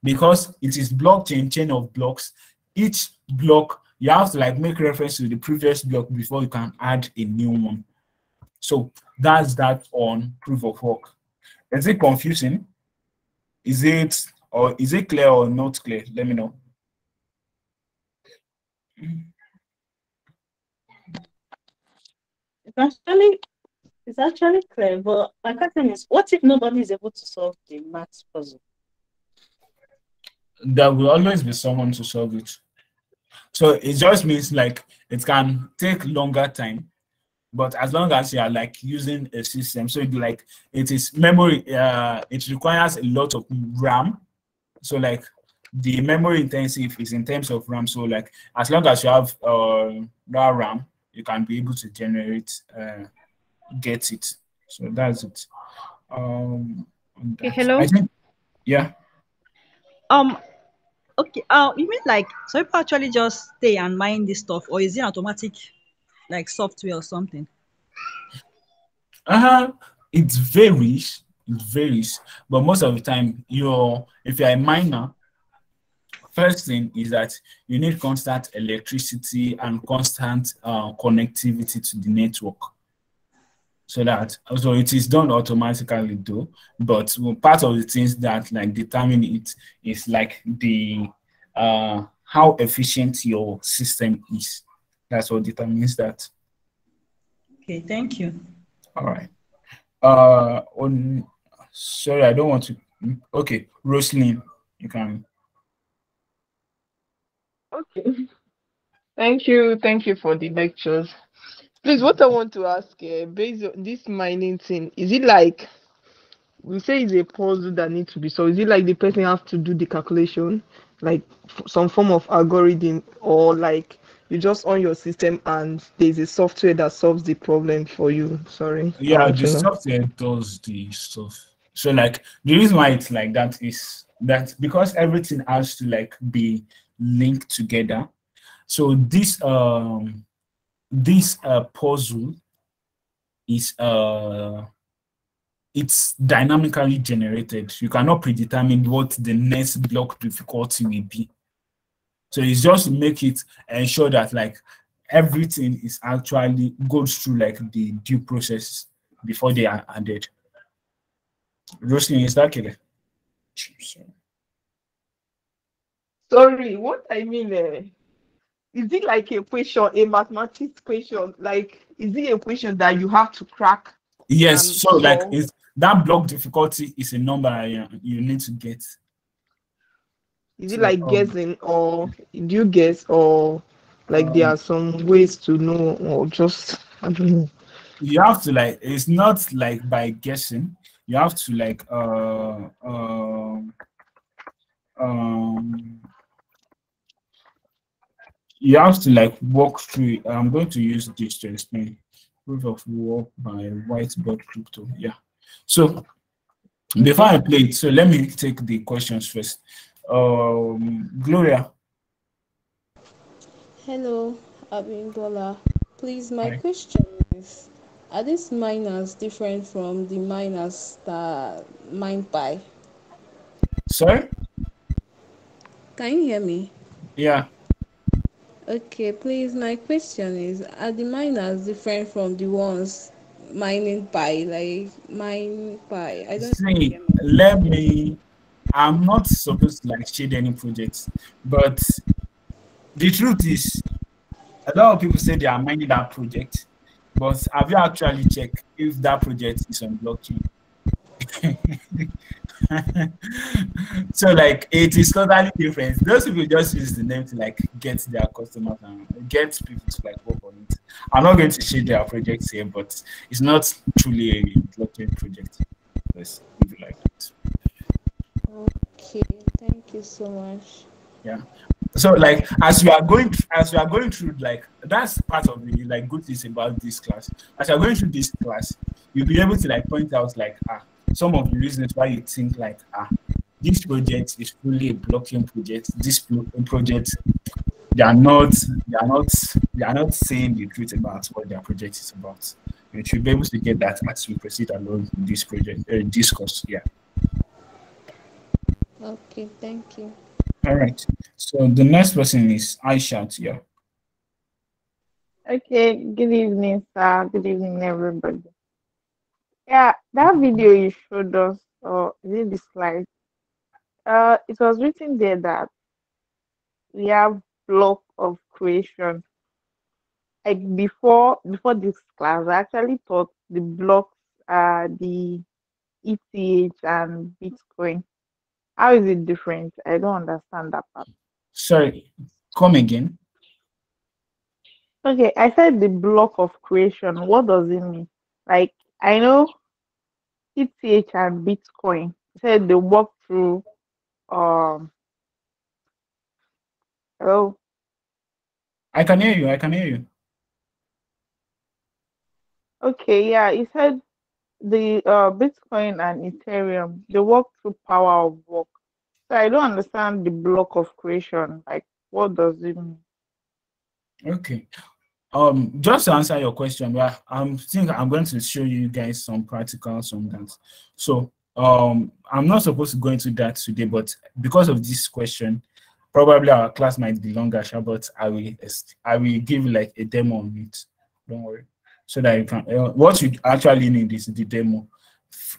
S2: Because it is blockchain, chain of blocks, each block you have to like make reference to the previous block before you can add a new one. So that's that on proof of work. Is it confusing? Is it clear or not clear? Let me know.
S5: It's actually clear, but my question is, what if nobody is able to solve the math puzzle?
S2: There will always be someone to solve it. So it just means like it can take longer time, but as long as you are like using a system, so like it is memory, it requires a lot of RAM. So like the memory intensive is in terms of RAM. So like as long as you have that RAM, you can be able to generate, get it. So that's it.
S8: Okay, hello.
S2: I think, yeah.
S8: Okay. You mean like so people actually just stay and mine this stuff, or is it automatic, like software or something?
S2: It varies. It varies, but most of the time, if you're a miner, first thing is that you need constant electricity and constant connectivity to the network. So it is done automatically though, but part of the things that like determine it is like the how efficient your system is. That's what determines that.
S8: Okay, thank you.
S2: All right. Sorry, I don't want to. Okay, Roslyn, you can.
S9: Okay. Thank you. Thank you for the lectures. Please, what I want to ask, based on this mining thing, is it like we say it's a puzzle that needs to be solved? Is it like the person has to do the calculation, like some form of algorithm, or like you just on your system and there's a software that solves the problem for you? Sorry, I
S2: Yeah,
S9: want
S2: the
S9: to know.
S2: software does the stuff. So like the reason why it's like that is that because everything has to like be linked together. So this puzzle is it's dynamically generated. You cannot predetermine what the next block difficulty will be. So it's just to make it ensure that like everything is actually goes through like the due process before they are added. Roslyn, is that clear?
S9: Sorry, what I mean, is it like a question, a mathematics question? Like, is it a question that you have to crack?
S2: Yes. So like
S9: solve?
S2: it's that block difficulty is a number you need to get.
S9: Is it
S2: So
S9: like guessing, or do you guess, or like there are some ways to know, or just I don't know.
S2: you have to like, it's not like by guessing. You have to like you have to like walk through it. I'm going to use this to explain. Proof of work by Whiteboard Crypto. Yeah. So before I play it, so let me take the questions first. Gloria.
S4: Hello, Abimbola. Please, my
S2: Hi.
S4: question is, are these miners different from the miners that mine by?
S2: Sorry?
S4: Can you hear me?
S2: Yeah.
S4: Okay, please, my question is, are the miners different from the ones mining by, like mine by? I don't
S2: See, let me, I'm not supposed to like shade any projects, but the truth is, a lot of people say they are mining that project, but have you actually checked if that project is on blockchain? So like it is totally different. Those people just use the name to like get their customers and get people to like work on it. I'm not going to share their projects here, but it's not truly a blockchain project. Let's leave it like that.
S4: Okay, thank you so much.
S2: Yeah. So like as we are going through, like that's part of the like good things about this class. As you are going through this class, you'll be able to like point out like some of the reasons why you think like this project is fully a blockchain project. This project, they are not saying the truth about what their project is about. You should be able to get that as we proceed along this project discourse. Yeah.
S4: Okay, thank you.
S2: All right. So the next person is Aisha. Yeah.
S10: Okay, good evening, sir. Good evening, everybody. Yeah, that video you showed us, or is it the slide? It was written there that we have block of creation. Like before this class, I actually thought the blocks are the ETH and Bitcoin. How is it different? I don't understand that part.
S2: Sorry, come again.
S10: Okay, I said the block of creation. What does it mean? Like I know ETH and Bitcoin said they walk through hello.
S2: I can hear you. I can hear you.
S10: Okay, yeah, he said the Bitcoin and Ethereum they work through power of work. So I don't understand the block of creation. Like what does it mean?
S2: Okay. Just to answer your question, well, I'm going to show you guys some practicals on that. So I'm not supposed to go into that today, but because of this question, probably our class might be longer, but I will give like a demo on it. Don't worry. So that you can what you actually need is the demo.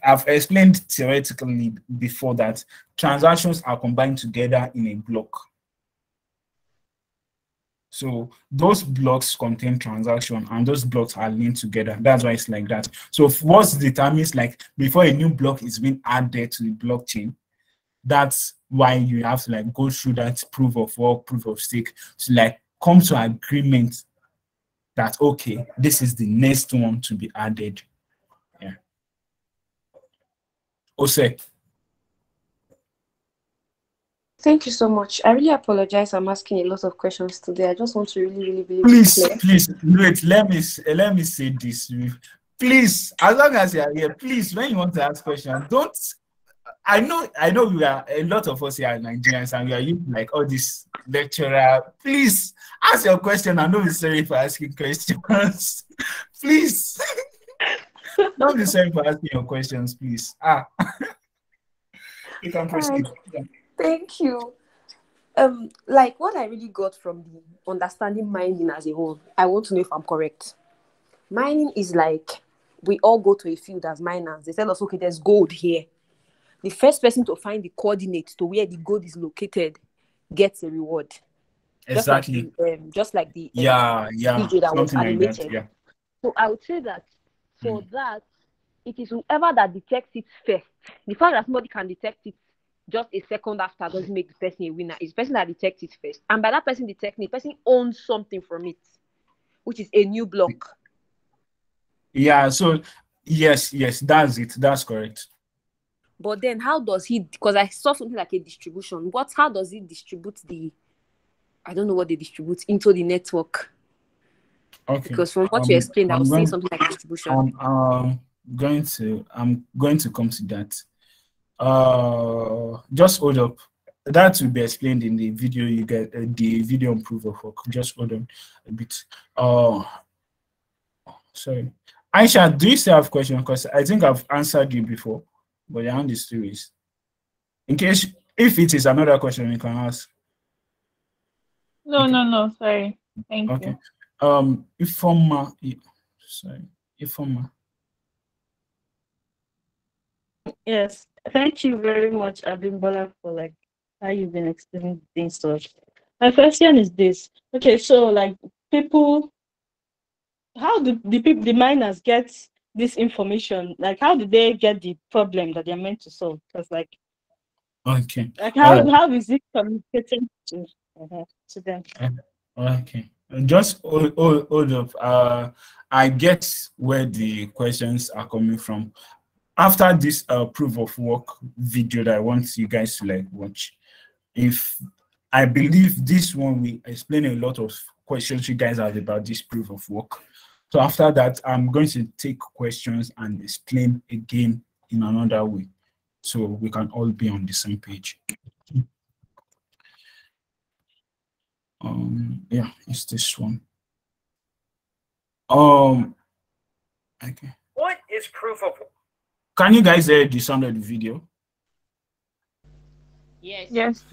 S2: I've explained theoretically before that transactions are combined together in a block. So those blocks contain transaction and those blocks are linked together. That's why it's like that. So what determines, like, before a new block is being added to the blockchain, that's why you have to like go through that proof of work, proof of stake to like come to agreement that, okay, this is the next one to be added. Yeah. Ose.
S3: Thank you so much. I really apologize. I'm asking a lot of questions today. I just want to really be
S2: Please,
S3: clear.
S2: please, wait, let me say this. Please, as long as you are here, please, when you want to ask questions, don't. I know we are, a lot of us here are Nigerians and we are used like all this lecturer. Please ask your question. I'm not sorry for asking questions. Please. Don't be sorry for asking your questions, please. You can proceed.
S3: Right. Thank you. Like what I really got from the understanding mining as a whole, I want to know if I'm correct. Mining is like we all go to a field as miners. They tell us, okay, there's gold here. The first person to find the coordinates to where the gold is located gets a reward.
S2: Exactly.
S3: Just like the
S2: yeah,
S3: video that was animated.
S2: Like that, yeah.
S3: So I would say that for that, it is whoever that detects it first. The fact that somebody can detect it just a second after doesn't make the person a winner. It's the person that detects it first. And by that person detecting it, the person owns something from it, which is a new block.
S2: Yeah, so yes, that's it. That's correct.
S3: But then how does he, because I saw something like a distribution, how does he distribute I don't know what they distribute into the network?
S2: Okay.
S3: Because from what you explained, I was seeing something like distribution.
S2: I'm going to come to that. Just hold up. That will be explained in the video you get, the video on proof of work. Just hold on a bit. Sorry. Aisha, do you still have questions? Because I think I've answered you before, but the hand is still raised. In case, if it is another question, you can ask.
S11: No, sorry. Thank you.
S2: Ifoma.
S5: Yes, thank you very much, Abimbola, for like how you've been explaining things to us. My question is this. Okay, so like people, how do the miners get this information? Like, how do they get the problem that they're meant to solve? Because like,
S2: okay,
S5: like how is it communicating to them?
S2: Okay, just hold up. I get where the questions are coming from. After this proof of work video that I want you guys to like watch, if I believe this one will explain a lot of questions you guys have about this proof of work. So after that, I'm going to take questions and explain again in another way, so we can all be on the same page. Yeah, it's this one. Okay.
S6: What is proof of work?
S2: Can you guys hear the sound of the video?
S8: Yes.
S4: Yes.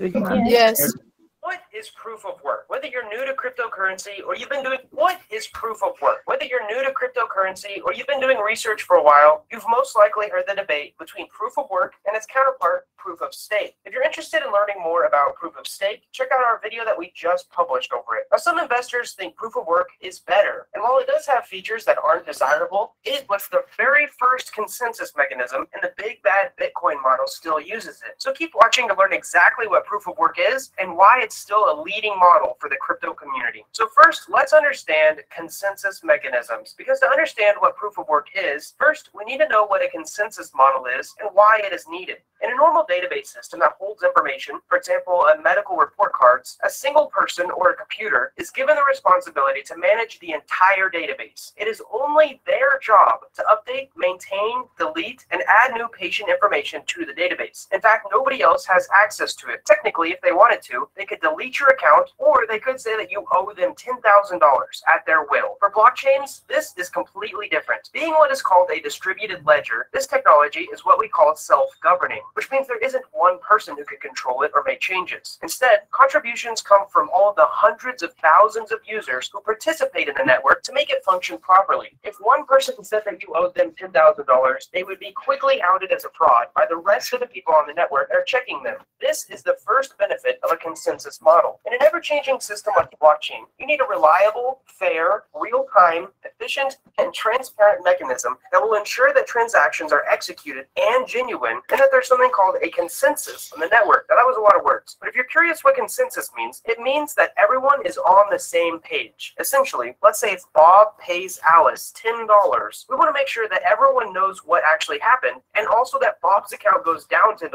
S6: What is proof of work? Whether you're new to cryptocurrency or you've been doing, what is proof of work? Whether you're new to cryptocurrency or you've been doing research for a while, you've most likely heard the debate between proof of work and its counterpart, proof of stake. If you're interested in learning more about proof of stake, check out our video that we just published over it. Now, some investors think proof of work is better, and while it does have features that aren't desirable, it was the very first consensus mechanism, and the big bad Bitcoin model still uses it. So keep watching to learn exactly what proof of work is and why it's still a leading model for the crypto community. So first, let's understand consensus mechanisms, because to understand what proof of work is, first we need to know what a consensus model is and why it is needed. In a normal database system that holds information, for example, a medical report cards, a single person or a computer is given the responsibility to manage the entire database. It is only their job to update, maintain, delete, and add new patient information to the database. In fact, nobody else has access to it. Technically, if they wanted to, they could delete your account, or they could say that you owe them $10,000 at their will. For blockchains, this is completely different. Being what is called a distributed ledger, this technology is what we call self-governing, which means there isn't one person who can control it or make changes. Instead, contributions come from all of the hundreds of thousands of users who participate in the network to make it function properly. If one person said that you owed them $10,000, they would be quickly outed as a fraud by the rest of the people on the network that are checking them. This is the first benefit of a consensus model. model. In an ever-changing system like the blockchain, you need a reliable, fair, real-time, efficient, and transparent mechanism that will ensure that transactions are executed and genuine, and that there's something called a consensus on the network. Now, that was a lot of words, but if you're curious what consensus means, it means that everyone is on the same page. Essentially, let's say if Bob pays Alice $10, we want to make sure that everyone knows what actually happened, and also that Bob's account goes down $10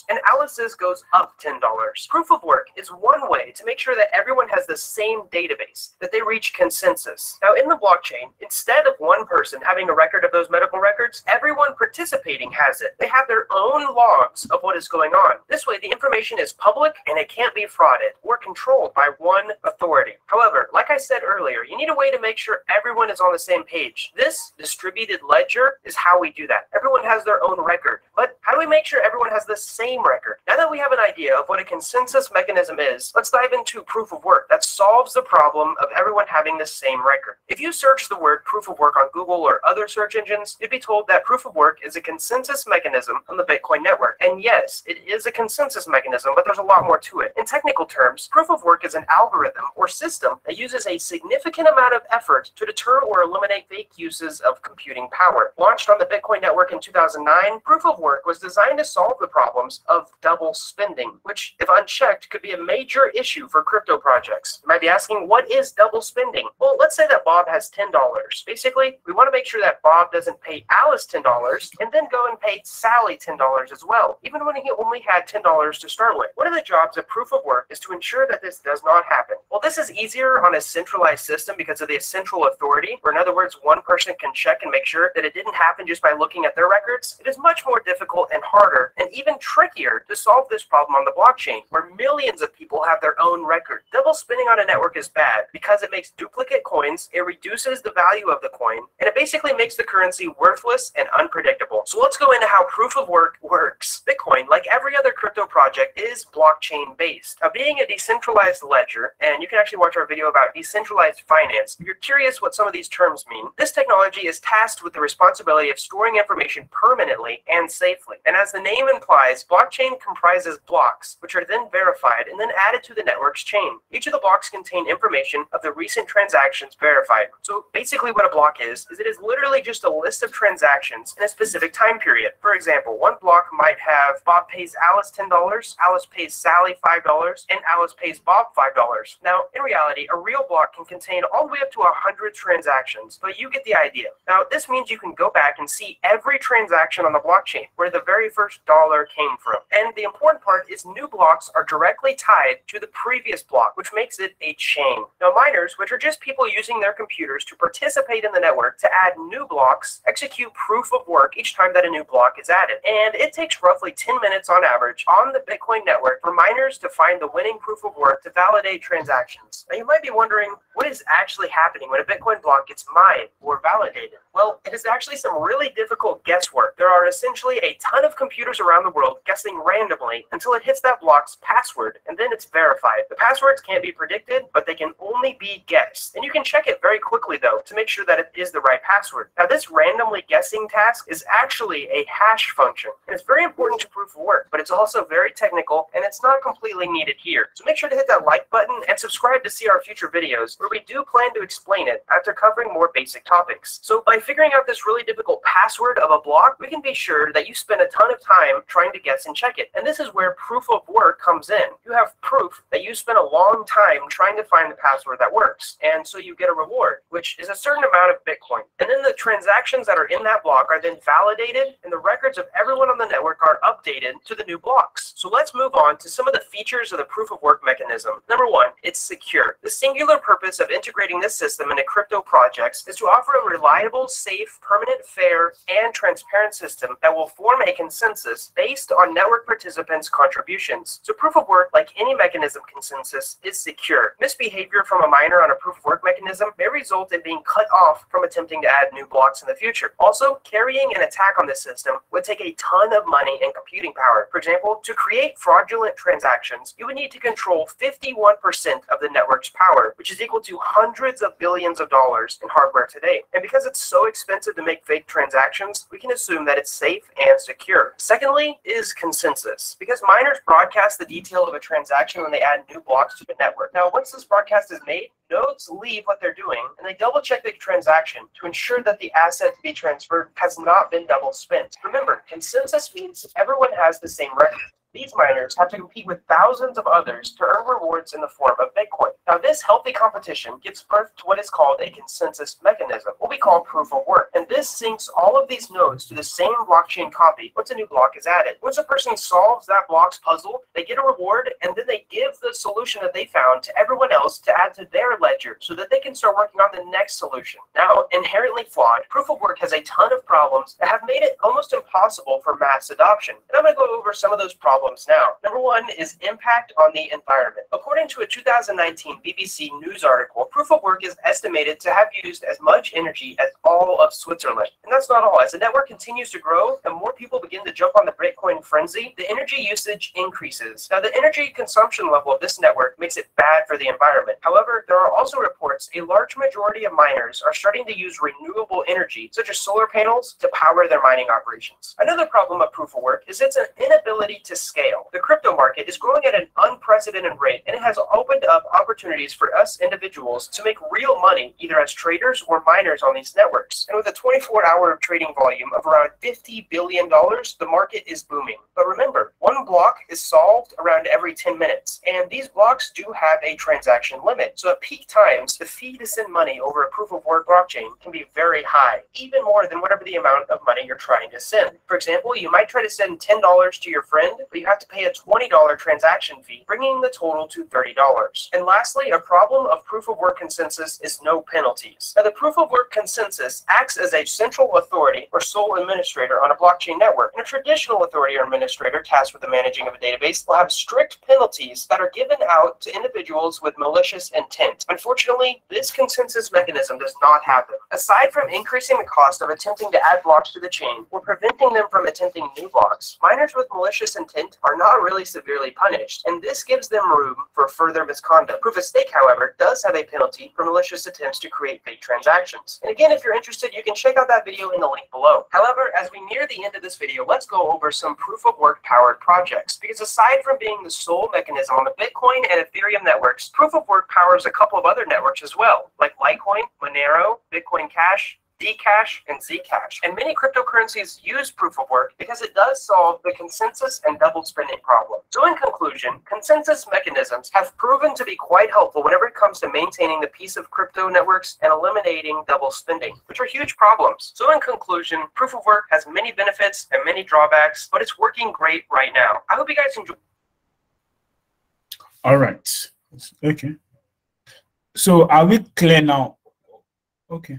S6: and Alice's goes up $10. Proof of work is one way to make sure that everyone has the same database, that they reach consensus. Now, in the blockchain, instead of one person having a record of those medical records, everyone participating has it. They have their own logs of what is going on. This way, the information is public and it can't be frauded or controlled by one authority. However, like I said earlier, you need a way to make sure everyone is on the same page. This distributed ledger is how we do that. Everyone has their own record. But how do we make sure everyone has the same record? Now that we have an idea of what a consensus mechanism is, let's dive into proof of work that solves the problem of everyone having the same record. If you search the word proof of work on Google or other search engines, you'd be told that proof of work is a consensus mechanism on the Bitcoin network. And yes, it is a consensus mechanism, but there's a lot more to it. In technical terms, proof of work is an algorithm or system that uses a significant amount of effort to deter or eliminate fake uses of computing power. Launched on the Bitcoin network in 2009, proof of work was designed to solve the problems of double spending, which, if unchecked, could be a major issue for crypto projects. You might be asking, what is double spending? Well, let's say that Bob has $10. Basically, we want to make sure that Bob doesn't pay Alice $10 and then go and pay Sally $10 as well, even when he only had $10 to start with. One of the jobs of proof of work is to ensure that this does not happen. Well, this is easier on a centralized system because of the central authority, or in other words, one person can check and make sure that it didn't happen just by looking at their records. It is much more difficult and harder and even trickier to solve this problem on the blockchain, where millions of people have their own record. Double spending on a network is bad because it makes duplicate coins, it reduces the value of the coin, and it basically makes the currency worthless and unpredictable. So let's go into how proof of work works. Bitcoin, like every other crypto project, is blockchain based. Now, being a decentralized ledger, and you can actually watch our video about decentralized finance if you're curious what some of these terms mean, this technology is tasked with the responsibility of storing information permanently and safely. And as the name implies, blockchain comprises blocks, which are then verified and then added to the network's chain. Each of the blocks contain information of the recent transactions verified. So basically what a block is it is literally just a list of transactions in a specific time period. For example, one block might have Bob pays Alice $10, Alice pays Sally $5, and Alice pays Bob $5. Now, in reality, a real block can contain all the way up to 100 transactions, but you get the idea. Now, this means you can go back and see every transaction on the blockchain where the very first dollar came from. And the important part is new blocks are directly tied to the previous block, which makes it a chain. Now, miners, which are just people using their computers to participate in the network to add new blocks, execute proof of work each time that a new block is added. And it takes roughly 10 minutes on average on the Bitcoin network for miners to find the winning proof of work to validate transactions. Now, you might be wondering, what is actually happening when a Bitcoin block gets mined or validated? Well, it is actually some really difficult guesswork. There are essentially a ton of computers around the world guessing randomly until it hits that block's password, and then it's verified. The passwords can't be predicted, but they can only be guessed. And you can check it very quickly, though, to make sure that it is the right password. Now, this randomly guessing task is actually a hash function, and it's very important to proof of work, but it's also very technical, and it's not completely needed here. So make sure to hit that like button and subscribe to see our future videos, where we do plan to explain it after covering more basic topics. So by figuring out this really difficult password of a block, we can be sure that you spend a ton of time trying to guess and check it. And this is where proof of work comes in. You have proof that you spent a long time trying to find the password that works. And so you get a reward, which is a certain amount of Bitcoin. And then the transactions that are in that block are then validated, and the records of everyone on the network are updated to the new blocks. So let's move on to some of the features of the proof of work mechanism. Number one, it's secure. The singular purpose of integrating this system into crypto projects is to offer a reliable, safe, permanent, fair, and transparent system that will form a consensus based on network participants' contributions. So proof of work, like any mechanism consensus, is secure. Misbehavior from a miner on a proof of work mechanism may result in being cut off from attempting to add new blocks in the future. Also, carrying an attack on this system would take a ton of money and computing power. For example, to create fraudulent transactions, you would need to control 51% of the network's power, which is equal to hundreds of billions of dollars in hardware today. And because it's so expensive to make fake transactions, we can assume that it's safe and secure. Secondly is consensus.
S12: this? Because miners broadcast the detail of a transaction when they add new blocks to the network. Now, once this broadcast is made, nodes leave what they're doing and they double check the transaction to ensure that the asset to be transferred has not been double spent. Remember, consensus means everyone has the same record. These miners have to compete with thousands of others to earn rewards in the form of Bitcoin. Now, this healthy competition gives birth to what is called a consensus mechanism, what we call proof of work. And this syncs all of these nodes to the same blockchain copy once a new block is added. Once a person solves that block's puzzle, they get a reward, and then they give the solution that they found to everyone else to add to their ledger so that they can start working on the next solution. Now, inherently flawed, proof of work has a ton of problems that have made it almost impossible for mass adoption. And I'm going to go over some of those problems now. Number one is impact on the environment. According to a 2019 BBC News article, proof of work is estimated to have used as much energy as all of Switzerland. And that's not all. As the network continues to grow and more people begin to jump on the Bitcoin frenzy, the energy usage increases. Now, the energy consumption level of this network makes it bad for the environment. However, there are also reports a large majority of miners are starting to use renewable energy, such as solar panels, to power their mining operations. Another problem of proof of work is its inability to scale. The crypto market is growing at an unprecedented rate, and it has opened up opportunities for us individuals to make real money either as traders or miners on these networks. And with a 24-hour trading volume of around $50 billion, the market is booming. But remember, one block is solved around every 10 minutes, and these blocks do have a transaction limit. So at peak times, the fee to send money over a proof of work blockchain can be very high, even more than whatever the amount of money you're trying to send. For example, you might try to send $10 to your friend, but you have to pay a $20 transaction fee, bringing the total to $30. And lastly, a problem of proof of work consensus is no penalties. Now, the proof of work consensus acts as a central authority or sole administrator on a blockchain network. And a traditional authority or administrator tasked with the managing of a database will have strict penalties that are given out to individuals with malicious intent. Unfortunately, this consensus mechanism does not have them. Aside from increasing the cost of attempting to add blocks to the chain or preventing them from attempting new blocks, miners with malicious intent are not really severely punished, and this gives them room for further misconduct. Proof of stake, however, does have a penalty for malicious attempts to create fake transactions. And again, if you're interested, you can check out that video in the link below. However, as we near the end of this video, let's go over some proof of work powered projects, because aside from being the sole mechanism on the Bitcoin and Ethereum networks, proof of work powers a couple of other networks as well, like Litecoin, Monero, Bitcoin Cash, Dcash, and Zcash. And many cryptocurrencies use proof of work because it does solve the consensus and double spending problem. So in conclusion, consensus mechanisms have proven to be quite helpful whenever it comes to maintaining the peace of crypto networks and eliminating double spending, which are huge problems. So in conclusion, proof of work has many benefits and many drawbacks, but it's working great right now. I hope you guys enjoy.
S2: All right. Okay. So are we clear now? Okay.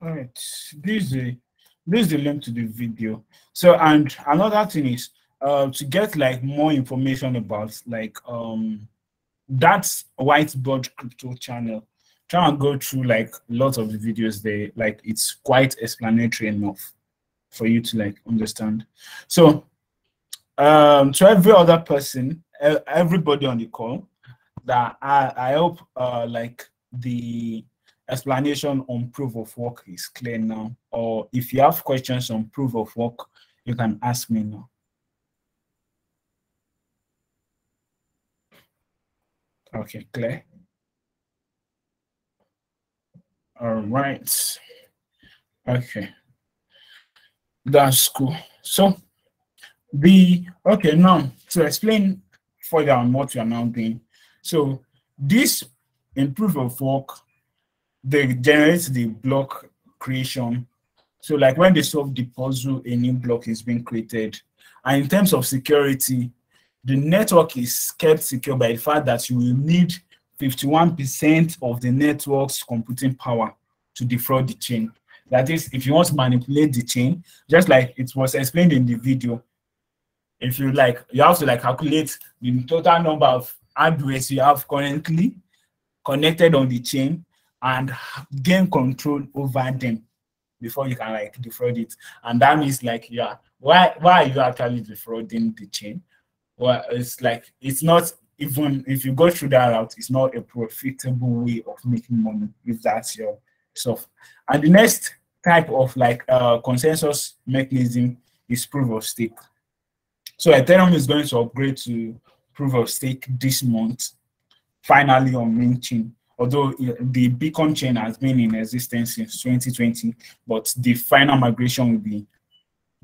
S2: All right, this is the link to the video. So, and another thing is to get like more information about like that whiteboard crypto channel. Try and go through like lots of the videos there. Like it's quite explanatory enough for you to like understand. So, to every other person, everybody on the call, that I hope like the explanation on proof of work is clear now, or if you have questions on proof of work, you can ask me now. Okay, clear. All right. Okay, that's cool. So okay, now to explain further on what we are now doing. So this in proof of work, they generate the block creation. So like when they solve the puzzle, a new block is being created. And in terms of security, the network is kept secure by the fact that you will need 51% of the network's computing power to defraud the chain. That is, if you want to manipulate the chain, just like it was explained in the video, if you like, you have to like calculate the total number of hardwares you have currently connected on the chain and gain control over them before you can like defraud it. And that means like, yeah, why are you actually defrauding the chain? Well, it's like, it's not, even if you go through that route, it's not a profitable way of making money if that's your stuff. And the next type of like consensus mechanism is proof of stake. So Ethereum is going to upgrade to proof of stake this month, finally on main chain. Although the Beacon chain has been in existence since 2020, but the final migration will be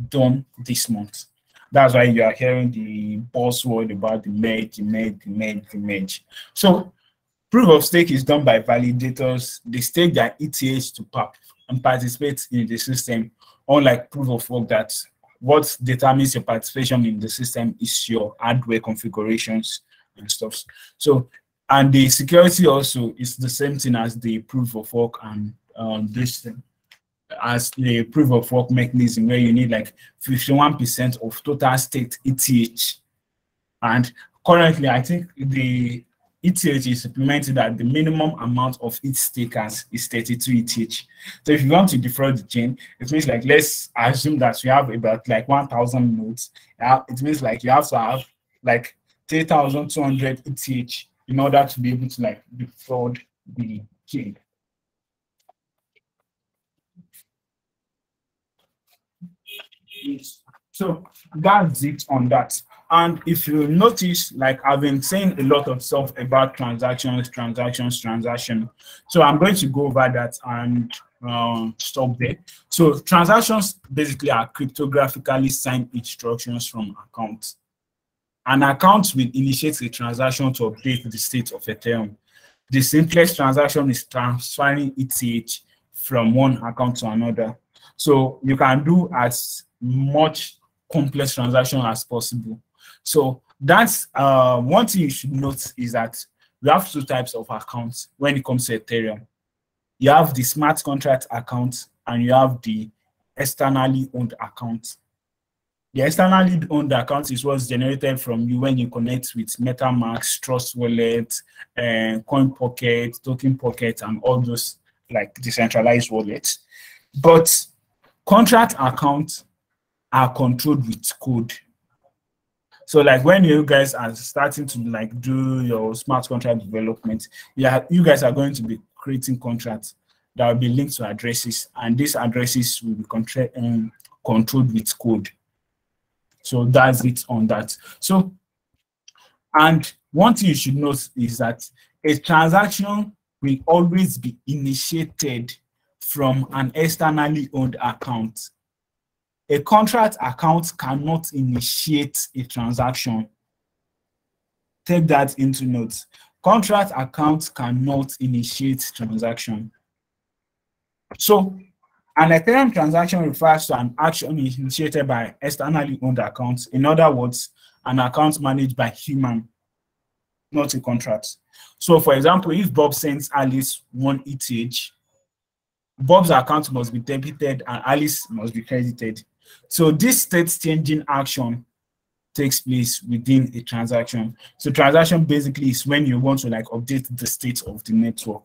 S2: done this month. That's why you are hearing the buzzword about the merge. So proof of stake is done by validators. They stake their ETH to participate in the system, unlike proof of work that what determines your participation in the system is your hardware configurations and stuff. So, and the security also is the same thing as the proof of work and this thing, as the proof of work mechanism, where you need like 51% of total staked ETH. And currently, I think the ETH is implemented that the minimum amount of each stakers is 32 ETH. So if you want to defraud the chain, it means like, let's assume that you have about like 1,000 nodes. It means like you have to have like 3,200 ETH in order to be able to like defraud the chain. So that's it on that. And if you notice, like I've been saying a lot of stuff about transactions. So I'm going to go over that and stop there. So transactions basically are cryptographically signed instructions from accounts. An account will initiate a transaction to update the state of Ethereum. The simplest transaction is transferring ETH from one account to another. So you can do as much complex transaction as possible. So that's one thing you should note is that we have two types of accounts when it comes to Ethereum. You have the smart contract account and you have the externally owned account. The externally owned account is what's generated from you when you connect with MetaMask, Trust Wallet, Coin Pocket, Token Pocket, and all those like decentralized wallets. But contract accounts are controlled with code. So like when you guys are starting to like do your smart contract development, you guys are going to be creating contracts that will be linked to addresses, and these addresses will be controlled with code. So that's it on that. So, and one thing you should note is that a transaction will always be initiated from an externally owned account. A contract account cannot initiate a transaction. Take that into note. Contract account cannot initiate transaction. So an Ethereum transaction refers to an action initiated by externally owned accounts. In other words, an account managed by human, not a contract. So for example, if Bob sends Alice 1 ETH, Bob's account must be debited and Alice must be credited. So this state changing action takes place within a transaction. So transaction basically is when you want to like update the state of the network.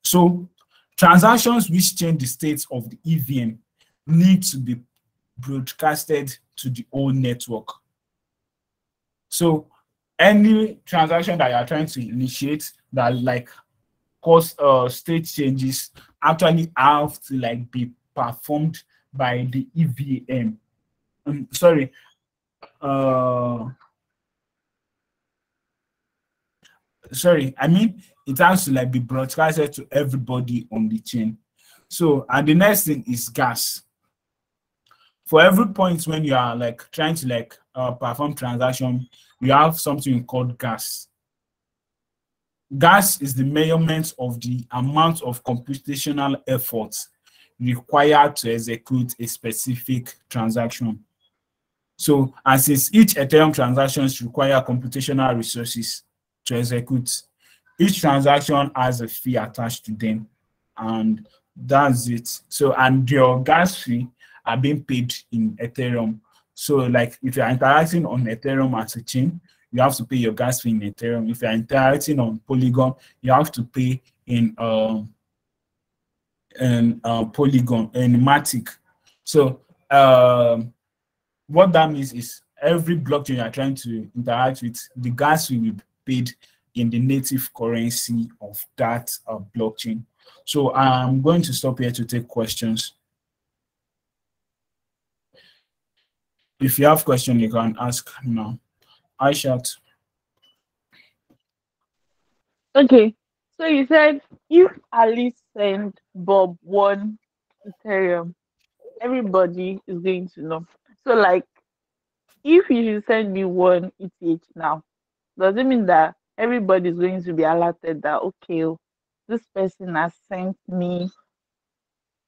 S2: So transactions which change the state of the EVM need to be broadcasted to the whole network. So any transaction that you are trying to initiate that like cause state changes actually have to like be performed by the EVM. I mean it has to like be broadcasted to everybody on the chain. So, and the next thing is gas. For every point when you are like trying to like perform transaction, you have something called gas. Gas is the measurement of the amount of computational effort required to execute a specific transaction. So, and since each Ethereum transactions require computational resources to execute, each transaction has a fee attached to them, and that's it. So, and your gas fee are being paid in Ethereum. So, like if you're interacting on Ethereum as a chain, you have to pay your gas fee in Ethereum. If you're interacting on Polygon, you have to pay in Polygon and Matic. So what that means is every blockchain you are trying to interact with, the gas fee will be paid in the native currency of that blockchain. So I'm going to stop here to take questions. If you have question, you can ask now. I shout.
S10: Okay. So you said if Alice send Bob 1 Ethereum, everybody is going to know. So like if you should send me 1 ETH now, does it mean that everybody is going to be alerted that okay, oh, this person has sent me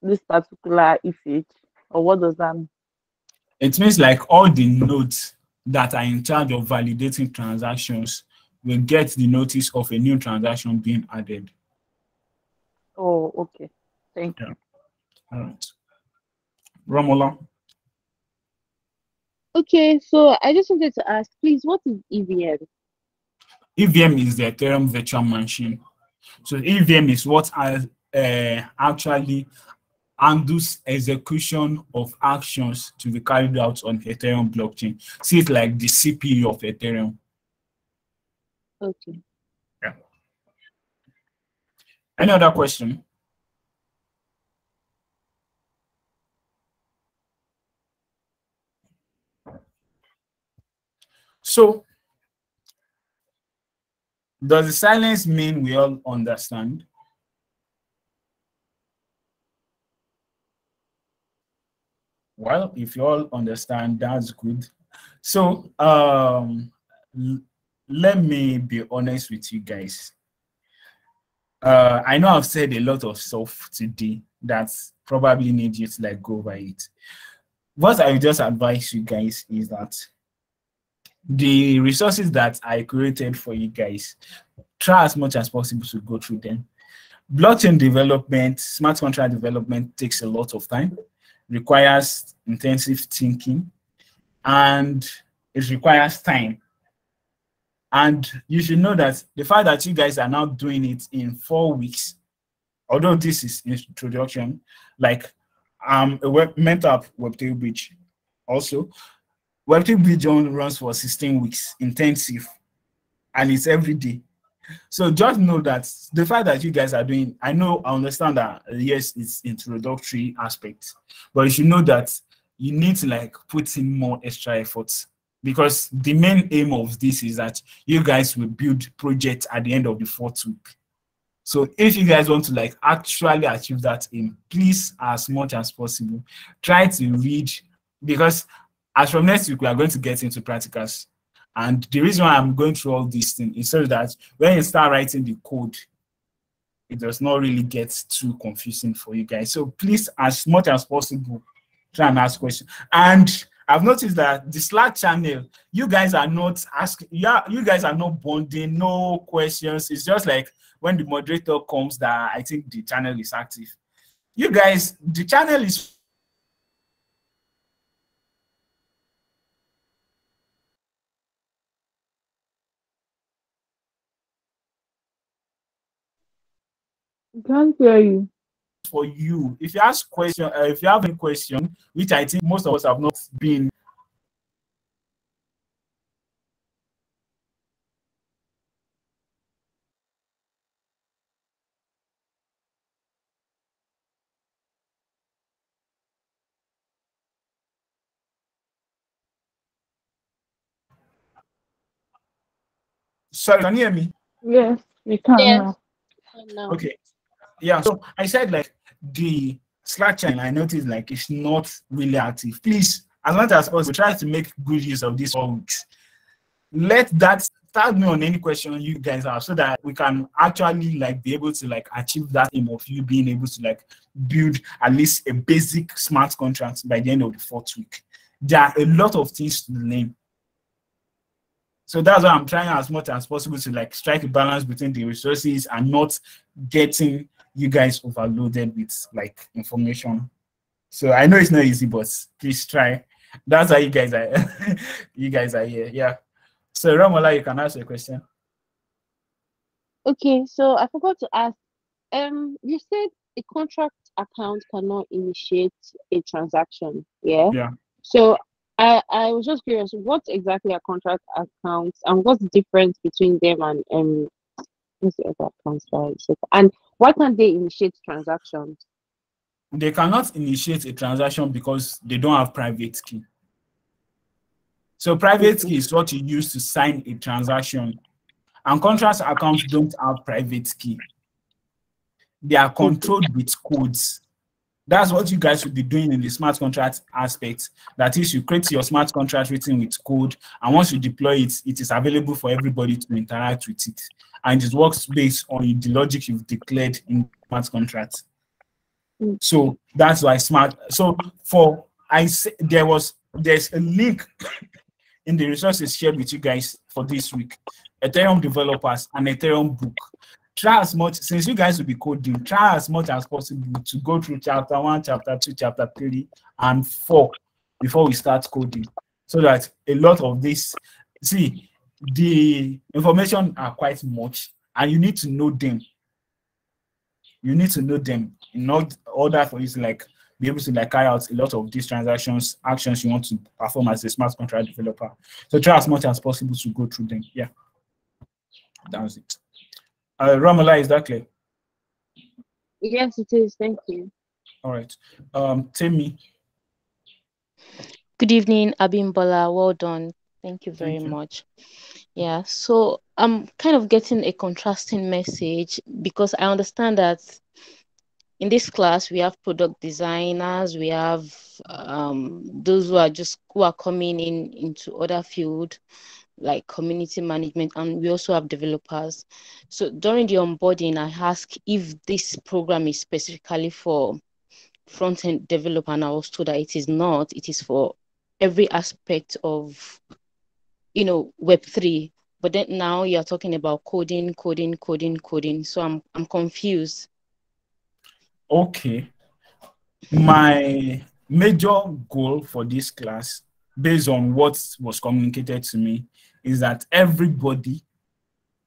S10: this particular ETH? Or what does that mean?
S2: It means like all the nodes that are in charge of validating transactions will get the notice of a new transaction being added.
S10: Oh, okay. Thank you.
S2: All right. Romola.
S5: Okay, so I just wanted to ask, please, what is EVM?
S2: EVM is the Ethereum virtual machine. So EVM is what actually handles execution of actions to be carried out on Ethereum blockchain. See it like the CPU of Ethereum.
S5: Okay.
S2: Yeah. Any other question? So, does the silence mean we all understand? Well, if you all understand, that's good. So, let me be honest with you guys. I know I've said a lot of stuff today that probably need you to like go over it. What I would just advise you guys is that the resources that I created for you guys, try as much as possible to go through them. Blockchain development, smart contract development takes a lot of time, requires intensive thinking, and it requires time. And you should know that the fact that you guys are now doing it in 4 weeks, although this is introduction, like a mentor up Web3 Bridge also. Web3 Bridge runs for 16 weeks, intensive, and it's every day. So just know that the fact that you guys are doing, I understand that yes, it's introductory aspect, but you should know that you need to like put in more extra efforts, because the main aim of this is that you guys will build projects at the end of the 4th week. So if you guys want to like actually achieve that aim, please, as much as possible, try to read, because as from next week, we are going to get into practicals. And the reason why I'm going through all these things is so that when you start writing the code, it does not really get too confusing for you guys. So please, as much as possible, try and ask questions. And I've noticed that the Slack channel, you guys are not asking, you guys are not bonding, no questions. It's just like when the moderator comes that I think the channel is active. You guys, the channel is
S10: Can't hear you.
S2: for you. If you ask question, if you have any question, which I think most of us have not been. Sorry, can you hear me?
S10: Yes, we can
S5: Yes.
S10: now.
S2: Okay. Yeah, so I said like the Slack channel, I noticed like it's not really active. Please, as much as possible, try to make good use of these 4 weeks. Let that tag me on any question you guys have, so that we can actually like be able to like achieve that aim of you being able to like build at least a basic smart contract by the end of the 4th week. There are a lot of things to learn. So that's why I'm trying as much as possible to like strike a balance between the resources and not getting you guys overloaded with like information. So I know it's not easy, but please try. That's how you guys are. You guys are here. Yeah. So Ramola, you can ask a question.
S5: Okay, so I forgot to ask. You said a contract account cannot initiate a transaction. Yeah.
S2: Yeah.
S5: So I was just curious, what exactly are contract accounts, and what's the difference between them and what's the other accounts? Sorry. And why can't they initiate transactions?
S2: They cannot initiate a transaction because they don't have private key. So private key is what you use to sign a transaction. And contract accounts don't have private key. They are controlled with codes. That's what you guys will be doing in the smart contract aspect. That is, you create your smart contract written with code, and once you deploy it, it is available for everybody to interact with it. And it works based on the logic you've declared in smart contract. So that's why smart. So there's a link in the resources shared with you guys for this week. Ethereum developers and Ethereum book. Try as much, since you guys will be coding, try as much as possible to go through chapter 1, chapter 2, chapter 3, and 4 before we start coding. So that a lot of this, see, the information are quite much, and you need to know them. You need to know them in order for you to be able to carry out a lot of these transactions, actions you want to perform as a smart contract developer. So try as much as possible to go through them. Yeah, that was it. Ramola, is that clear?
S5: Yes, it is. Thank you.
S2: All right. Timmy.
S13: Good evening, Abimbola. Well done. Thank you very much. Yeah, so I'm kind of getting a contrasting message because I understand that in this class we have product designers, we have those who are coming into other field like community management, and we also have developers. So during the onboarding, I asked if this program is specifically for front-end developer, and I was told that it is not. It is for every aspect of, Web3. But then now you're talking about coding. So I'm confused.
S2: Okay. My major goal for this class, based on what was communicated to me, is that everybody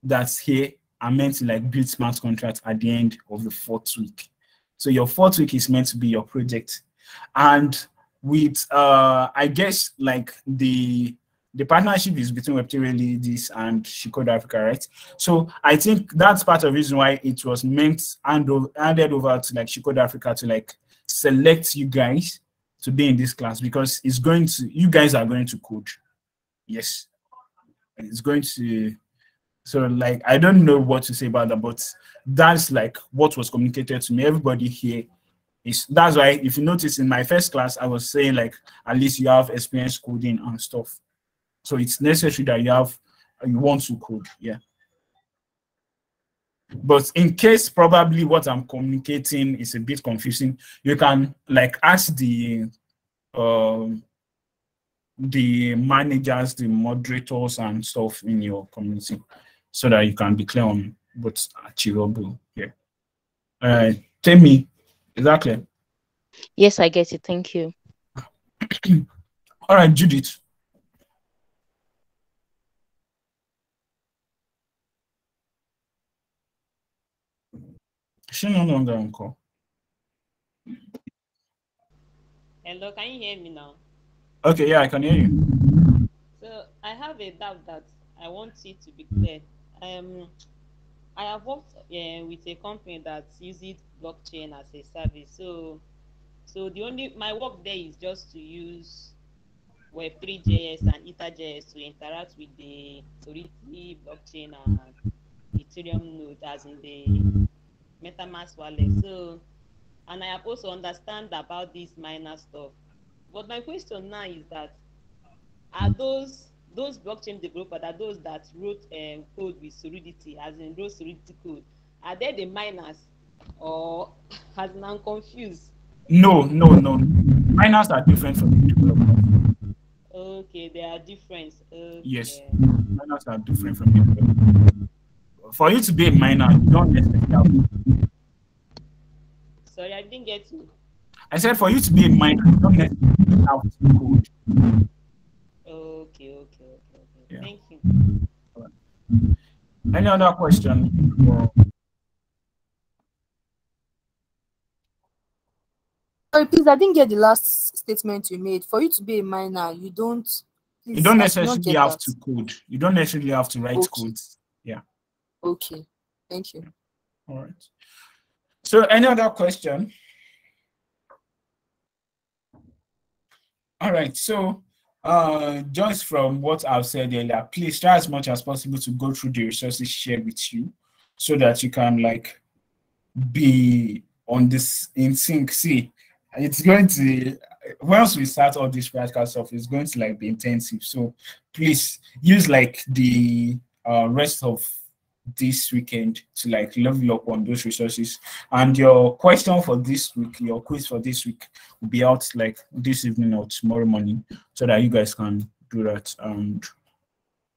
S2: that's here are meant to build smart contracts at the end of the 4th week. So your 4th week is meant to be your project. And with I guess the partnership is between Web3Ladies and ShecodeAfrica, right? So I think that's part of the reason why it was handed over to ShecodeAfrica to select you guys to be in this class, because you guys are going to code. Yes. It's going to, so I don't know what to say about that, but that's what was communicated to me. Everybody here that's why if you notice in my first class, I was saying at least you have experience coding and stuff. So it's necessary that you want to code, yeah. But in case probably what I'm communicating is a bit confusing, you can ask the managers, the moderators and stuff in your community, so that you can be clear on what's achievable. Yeah. Tell me, is that clear?
S13: Yes, I get it. Thank you.
S2: All right, Judith. She no longer on call.
S14: Hello, can you hear me now?
S2: Okay, yeah, I can hear you.
S14: So I have a doubt that I want it to be clear. I have worked with a company that uses blockchain as a service. So my work there is just to use Web3.js and Ether.js to interact with the Solidity blockchain and Ethereum node, as in the MetaMask wallet. So, and I have also understand about this miner stuff. But my question now is that, are those blockchain developers, are those that wrote code with Solidity, as in wrote Solidity code, are they the miners, or as in I'm confused?
S2: No. Miners are different from the developers.
S14: Okay, they are different. Okay.
S2: Yes, miners are different from the developers. For you to be a miner, you don't necessarily have to.
S14: Sorry, I didn't get you.
S2: I said for you to be a miner, you don't necessarily have to code.
S14: Okay. Yeah. Thank you.
S2: Any other question?
S4: Sorry, please, I didn't get the last statement you made. For you to be a miner, you don't
S2: Necessarily have to code. You don't necessarily have to write codes. Yeah.
S4: Okay. Thank you.
S2: All right. So any other question? All right. So Just from what I've said earlier, please try as much as possible to go through the resources shared with you so that you can like be on this in sync. See, it's going to, once we start all this practical stuff, it's going to like be intensive. So please use like the rest of this weekend to like level up on those resources. And your question for this week, your quiz for this week will be out like this evening or tomorrow morning so that you guys can do that. And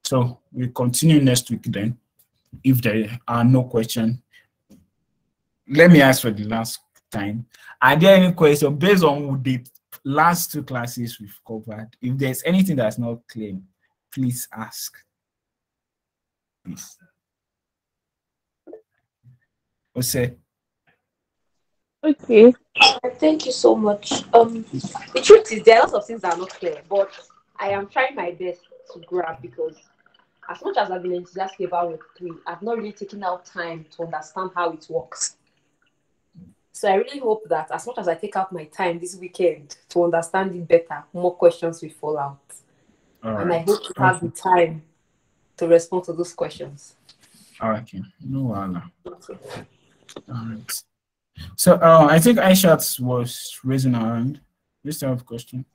S2: so we'll continue next week then. If there are no questions, let me ask for the last time. Are there any questions based on the last two classes we've covered? If there's anything that's not clear, please ask. Please. Ose.
S3: Okay. Thank you so much. The truth is there are lots of things that are not clear, but I am trying my best to grab because as much as I've been enthusiastic about Web3, I've not really taken out time to understand how it works. So I really hope that as much as I take out my time this weekend to understand it better, more questions will fall out. And I hope to have the time to respond to those questions.
S2: Okay. No worries. All right. So I think Aishat was raising her hand. You still have a question?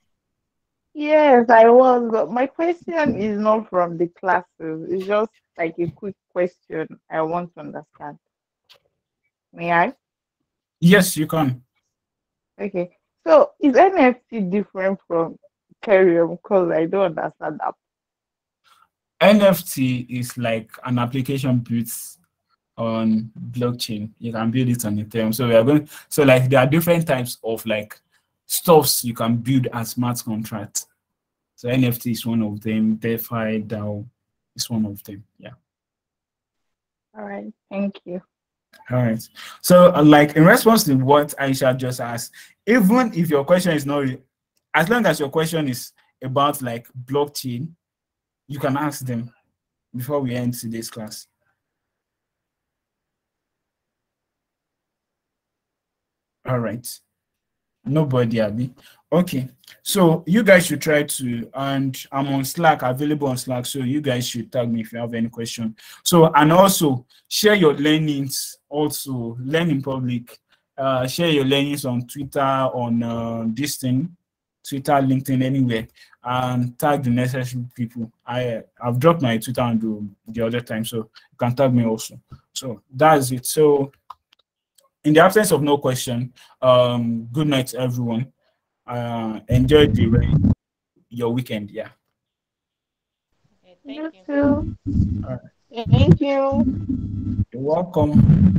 S10: Yes, I was, but my question is not from the classes. It's just like a quick question I want to understand. May I?
S2: Yes, you can.
S10: Okay. So is NFT different from Ethereum? Because I don't understand that.
S2: NFT is like an application built on blockchain. You can build it on Ethereum. So we are going, so like there are different types of like stuffs you can build as smart contracts. So NFT is one of them. DeFi, DAO is one of them. Yeah.
S10: All right. Thank you.
S2: All right. So like in response to what Aisha just asked, even if your question is not, as long as your question is about like blockchain, you can ask them before we end today's class. All right. Nobody, Abby. Okay. So you guys should try to, and I'm on Slack, available on Slack. So you guys should tag me if you have any question. So, and also share your learnings, also learn in public. Share your learnings on Twitter, on this thing, Twitter, LinkedIn, anywhere, and tag the necessary people. I've dropped my Twitter handle the other time, so you can tag me also. So that's it. So in the absence of no question, good night, everyone. Enjoy your weekend. Yeah.
S5: Okay, thank you.
S10: You too.
S2: All right.
S9: Thank you.
S2: You're welcome.